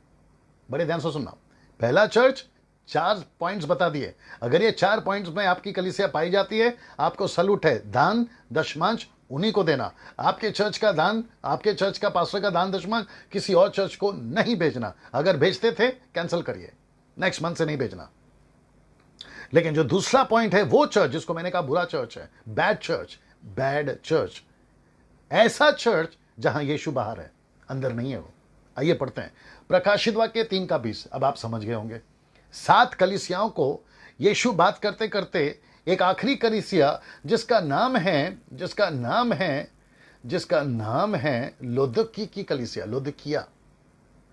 [SPEAKER 1] बड़े ध्यान से सुनना। पहला चर्च, 4 पॉइंट्स बता दिए। अगर ये 4 पॉइंट्स में आपकी कलीसिया पाई जाती है, आपको सलूट है। दान दशमांश उन्हीं को देना। आपके चर्च का दान, आपके चर्च का पास्टर का दान दशमांश किसी और चर्च को नहीं भेजना। अगर भेजते थे कैंसिल करिए, नेक्स्ट मंथ से नहीं भेजना। लेकिन जो दूसरा पॉइंट है, वो चर्च जिसको मैंने कहा बुरा चर्च है, बैड चर्च, बैड चर्च, ऐसा चर्च जहां यीशु बाहर है, अंदर नहीं है वो। आइए पढ़ते हैं प्रकाशित वाक्य 3:20। अब आप समझ गए होंगे 7 कलीसियाओं को यीशु बात करते करते एक आखिरी कलीसिया जिसका नाम है लोदोकी की कलीसिया,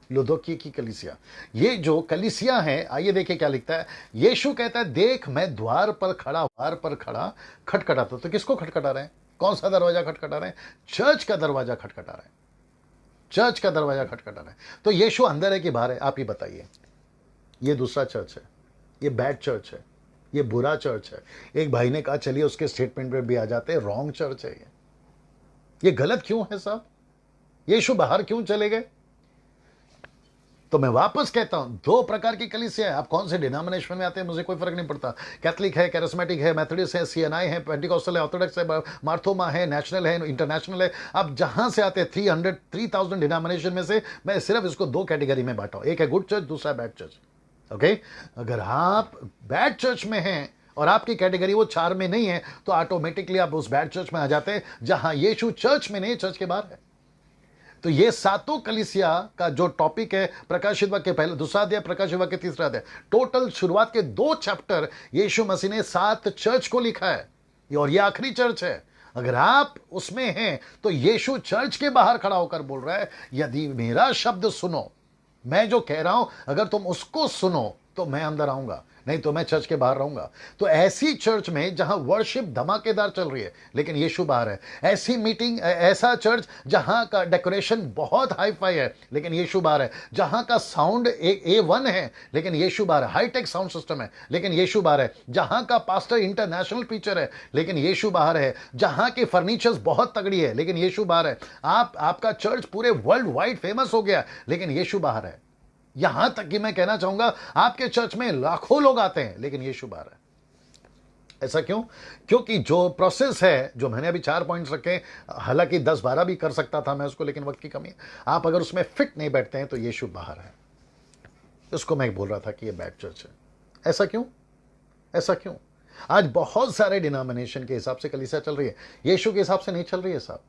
[SPEAKER 1] लोदोकी की कलीसिया। ये जो कलीसिया है, आइए देखिए क्या लिखता है। यीशु कहता है, देख मैं द्वार पर खड़ा खटखटाता। तो किसको खटखटा रहे हैं? कौन सा दरवाजा खटखटा रहे हैं? चर्च का दरवाजा खटखटा रहे हैं। चर्च का दरवाजा खटखटाना है। तो यीशु अंदर है कि बाहर है, आप ही बताइए। ये दूसरा चर्च है, ये बैड चर्च है, ये बुरा चर्च है। एक भाई ने कहा चलिए उसके स्टेटमेंट पे भी आ जाते हैं, रॉन्ग चर्च है ये गलत क्यों है साहब? यीशु बाहर क्यों चले गए? तो मैं वापस कहता हूं, दो प्रकार की कलीसिया है। आप कौन से डिनोमिनेशन में आते हैं मुझे कोई फर्क नहीं पड़ता। कैथलिक है, कैरिस्मेटिक है, मेथोडिस्ट है, सीएनआई है, पेंटिकॉस्टल है, ऑर्थोडॉक्स है, मार्थोमा है, नेशनल है, इंटरनेशनल है। आप जहां से आते हैं 3,000 डिनोमिनेशन में से मैं सिर्फ इसको दो कैटेगरी में बांटा हूं, एक है गुड चर्च, दूसरा बैड चर्च। ओके, अगर आप बैड चर्च में हैं और आपकी कैटेगरी वो 4 में नहीं है तो ऑटोमेटिकली आप उस बैड चर्च में आ जाते हैं जहां यीशु चर्च में नहीं, चर्च के बाहर है। तो ये सातों कलीसिया का जो टॉपिक है, प्रकाशित वाक्य पहले दूसरा अध्याय, प्रकाशित वाक्य तीसरा अध्याय, टोटल शुरुआत के 2 चैप्टर यीशु मसीह ने 7 चर्च को लिखा है और ये आखिरी चर्च है। अगर आप उसमें हैं तो यीशु चर्च के बाहर खड़ा होकर बोल रहा है, यदि मेरा शब्द सुनो, मैं जो कह रहा हूं अगर तुम उसको सुनो तो मैं अंदर आऊंगा, नहीं तो मैं चर्च के बाहर रहूंगा। तो ऐसी चर्च में जहां वर्शिप धमाकेदार चल रही है लेकिन यीशु बाहर है, ऐसी मीटिंग, ऐसा चर्च जहां का डेकोरेशन बहुत हाई फाई है लेकिन यीशु बाहर है, जहां का साउंड A1 है लेकिन यीशु बाहर है, हाईटेक साउंड सिस्टम है लेकिन यीशु बाहर है, जहां का पास्टर इंटरनेशनल टीचर है लेकिन यीशु बाहर है, जहां के फर्नीचर्स बहुत तगड़ी है लेकिन यीशु बाहर है, आपका चर्च पूरे वर्ल्ड वाइड फेमस हो गया लेकिन यीशु बाहर है। यहां तक कि मैं कहना चाहूंगा आपके चर्च में लाखों लोग आते हैं लेकिन यीशु बाहर है। ऐसा क्यों? क्योंकि जो प्रोसेस है, जो मैंने अभी 4 पॉइंट्स रखे, हालांकि 10-12 भी कर सकता था मैं उसको, लेकिन वक्त की कमी है। आप अगर उसमें फिट नहीं बैठते हैं तो यीशु बाहर है। इसको मैं बोल रहा था कि ये बैड चर्च है। ऐसा क्यों? ऐसा क्यों? आज बहुत सारे डिनोमिनेशन के हिसाब से कलीसिया चल रही है, यीशु के हिसाब से नहीं चल रही है साहब।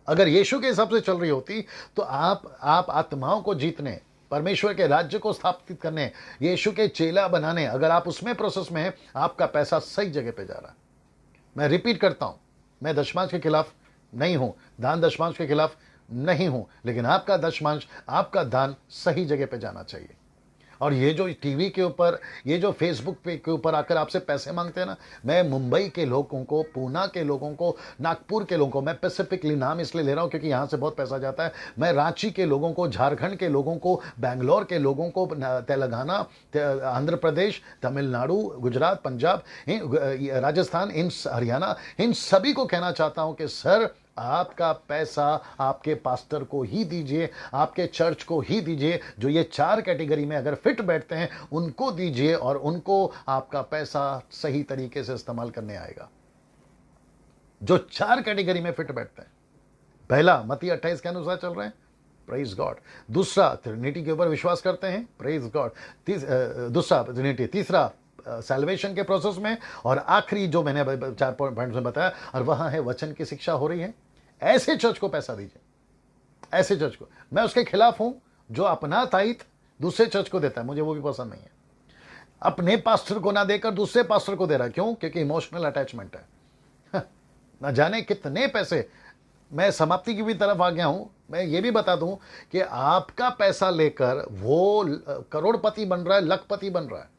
[SPEAKER 1] अगर यीशु के हिसाब से चल रही होती तो आप आत्माओं को जीतने, परमेश्वर के राज्य को स्थापित करने, यीशु के चेला बनाने, अगर आप उसमें प्रोसेस में हैं, आपका पैसा सही जगह पे जा रहा है। मैं रिपीट करता हूं, मैं दशमांश के खिलाफ नहीं हूं, दान दशमांश के खिलाफ नहीं हूं, लेकिन आपका दशमांश, आपका दान सही जगह पे जाना चाहिए। और ये जो टीवी के ऊपर, ये जो फेसबुक पे के ऊपर आकर आपसे पैसे मांगते हैं ना, मैं मुंबई के लोगों को, पूना के लोगों को, नागपुर के लोगों को, मैं स्पेसिफिकली नाम इसलिए ले रहा हूं क्योंकि यहां से बहुत पैसा जाता है, मैं रांची के लोगों को, झारखंड के लोगों को, बैंगलोर के लोगों को, तेलंगाना, आंध्र प्रदेश, तमिलनाडु, गुजरात, पंजाब, राजस्थान, इन हरियाणा, इन सभी को कहना चाहता हूं कि सर, आपका पैसा आपके पास्टर को ही दीजिए, आपके चर्च को ही दीजिए। जो ये 4 कैटेगरी में अगर फिट बैठते हैं उनको दीजिए और उनको आपका पैसा सही तरीके से इस्तेमाल करने आएगा। जो 4 कैटेगरी में फिट बैठते हैं, पहला मत्ती 28 के अनुसार चल रहे हैं, प्रेज गॉड। दूसरा ट्रिनिटी के ऊपर विश्वास करते हैं, प्रेज गॉड। दूसरा ट्रिनिटी, तीसरा सैल्वेशन के प्रोसेस में, और आखिरी जो मैंने 4 पॉइंट्स में बताया, और वहां है वचन की शिक्षा हो रही है। ऐसे चर्च को पैसा दीजिए, ऐसे चर्च को। मैं उसके खिलाफ हूं जो अपना ताइथ दूसरे चर्च को देता है, मुझे वो भी पसंद नहीं है। अपने पास्टर को ना देकर दूसरे पास्टर को दे रहा है, क्यों? क्योंकि इमोशनल अटैचमेंट है। ना जाने कितने पैसे, मैं समाप्ति की भी तरफ आ गया हूं। मैं ये भी बता दूं कि आपका पैसा लेकर वो करोड़पति बन रहा है, लखपति बन रहा है।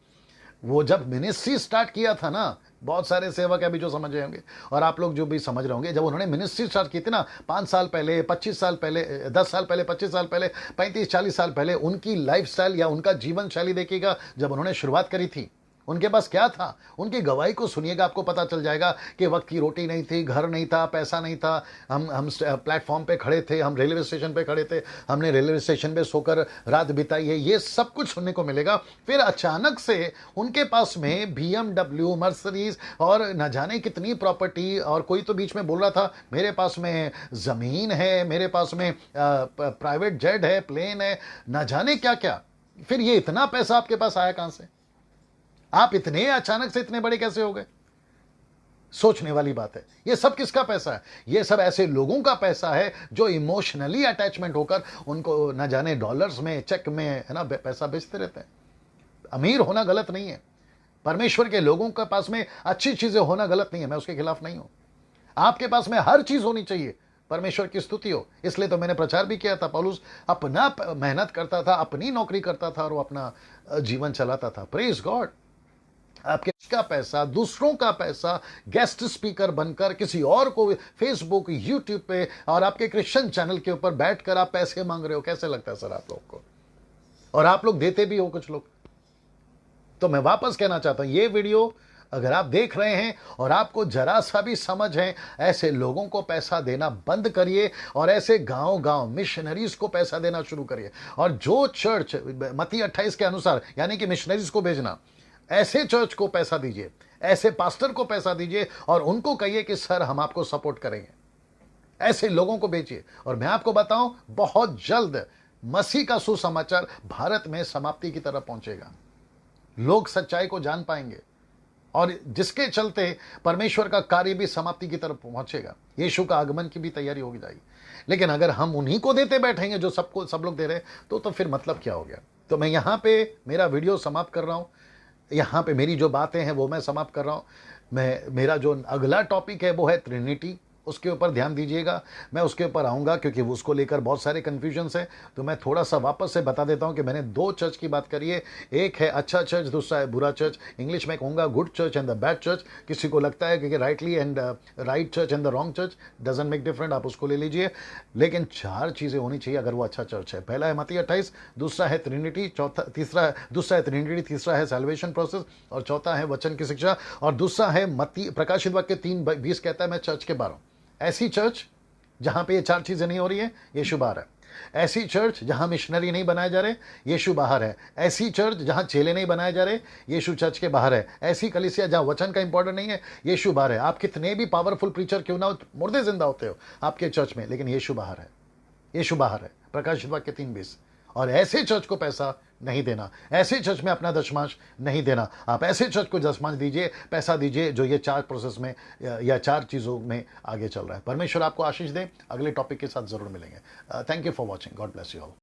[SPEAKER 1] वो जब मिनिस्ट्री स्टार्ट किया था ना, बहुत सारे सेवक अभी जो समझ रहे होंगे और आप लोग जो भी समझ रहे होंगे, जब उन्होंने मिनिस्ट्री स्टार्ट की थी ना, 5 साल पहले, 25 साल पहले, 10 साल पहले, 25 साल पहले, 35-40 साल पहले, उनकी लाइफस्टाइल या उनका जीवन शैली देखिएगा। जब उन्होंने शुरुआत करी थी, उनके पास क्या था? उनकी गवाही को सुनिएगा, आपको पता चल जाएगा कि वक्त की रोटी नहीं थी, घर नहीं था, पैसा नहीं था। हम प्लेटफॉर्म पे खड़े थे, हम रेलवे स्टेशन पे खड़े थे, हमने रेलवे स्टेशन पे सोकर रात बिताई है, ये सब कुछ सुनने को मिलेगा। फिर अचानक से उनके पास में BMW, मर्सिडीज और न जाने कितनी प्रॉपर्टी, और कोई तो बीच में बोल रहा था मेरे पास में जमीन है, मेरे पास में प्राइवेट जेट है, प्लेन है, न जाने क्या क्या। फिर ये इतना पैसा आपके पास आया कहां से? आप इतने अचानक से इतने बड़े कैसे हो गए? सोचने वाली बात है। ये सब किसका पैसा है? ये सब ऐसे लोगों का पैसा है जो इमोशनली अटैचमेंट होकर उनको न जाने डॉलर्स में, चेक में, है ना, पैसा भेजते रहते हैं। अमीर होना गलत नहीं है, परमेश्वर के लोगों के पास में अच्छी चीजें होना गलत नहीं है, मैं उसके खिलाफ नहीं हूं। आपके पास में हर चीज होनी चाहिए, परमेश्वर की स्तुति हो। इसलिए तो मैंने प्रचार भी किया था, पौलुस अपना मेहनत करता था, अपनी नौकरी करता था और वो अपना जीवन चलाता था। Praise God. आपके का पैसा, दूसरों का पैसा गेस्ट स्पीकर बनकर किसी और को फेसबुक, यूट्यूब पे और आपके क्रिश्चियन चैनल के ऊपर बैठकर आप पैसे मांग रहे हो। कैसे लगता है सर आप लोग को? और आप लोग देते भी हो कुछ लोग। तो मैं वापस कहना चाहता हूं, ये वीडियो अगर आप देख रहे हैं और आपको जरा सा भी समझ है, ऐसे लोगों को पैसा देना बंद करिए और ऐसे गांव गांव मिशनरीज को पैसा देना शुरू करिए। और जो चर्च मत्ती 28 के अनुसार, यानी कि मिशनरीज को भेजना, ऐसे चर्च को पैसा दीजिए, ऐसे पास्टर को पैसा दीजिए और उनको कहिए कि सर हम आपको सपोर्ट करेंगे। ऐसे लोगों को बेचिए। और मैं आपको बताऊं, बहुत जल्द मसीह का सुसमाचार भारत में समाप्ति की तरफ पहुंचेगा। लोग सच्चाई को जान पाएंगे और जिसके चलते परमेश्वर का कार्य भी समाप्ति की तरफ पहुंचेगा। यीशु का आगमन की भी तैयारी होगी जाएगी। लेकिन अगर हम उन्हीं को देते बैठेंगे जो सब लोग दे रहे हैं, तो फिर मतलब क्या हो गया? तो मैं यहां पे मेरा वीडियो समाप्त कर रहा हूं। यहाँ पे मेरी जो बातें हैं वो मैं समाप्त कर रहा हूँ। मेरा जो अगला टॉपिक है वो है ट्रिनिटी। उसके ऊपर ध्यान दीजिएगा, मैं उसके ऊपर आऊँगा क्योंकि उसको लेकर बहुत सारे कन्फ्यूजन्स हैं। तो मैं थोड़ा सा वापस से बता देता हूँ कि मैंने 2 चर्च की बात करी है। एक है अच्छा चर्च, दूसरा है बुरा चर्च। इंग्लिश में कहूँगा good church and the bad church. किसी को लगता है कि rightly and right church and the wrong church, doesn't make different, आप उसको ले लीजिए। लेकिन 4 चीज़ें होनी चाहिए अगर वो अच्छा चर्च है। पहला है मत्ती 28, दूसरा है ट्रिनिटी, दूसरा है ट्रिनिटी, तीसरा है सैल्वेशन प्रोसेस और चौथा है वचन की शिक्षा। और दूसरा है मत्ती प्रकाशित वाक्य 3:20 कहता है मैं चर्च के बाहर हूँ। ऐसी चर्च जहां पे ये 4 चीजें नहीं हो रही है, यीशु बाहर है। ऐसी चर्च जहां मिशनरी नहीं बनाए जा रहे, यीशु बाहर है। ऐसी चर्च जहां चेले नहीं बनाए जा रहे, यीशु चर्च के बाहर है। ऐसी कलीसिया जहां वचन का इंपॉर्टेंट नहीं है, यीशु बाहर है। आप कितने भी पावरफुल प्रीचर क्यों ना हो, मुर्दे जिंदा होते हो आपके चर्च में, लेकिन यीशु बाहर है। यीशु बाहर है, प्रकाशित वाक्य 3:20। और ऐसे चर्च को पैसा नहीं देना, ऐसे चर्च में अपना दशमांश नहीं देना। आप ऐसे चर्च को दशमांश दीजिए, पैसा दीजिए जो ये 4 प्रोसेस में या 4 चीज़ों में आगे चल रहा है। परमेश्वर आपको आशीष दे। अगले टॉपिक के साथ जरूर मिलेंगे। Thank you for watching. God bless you all.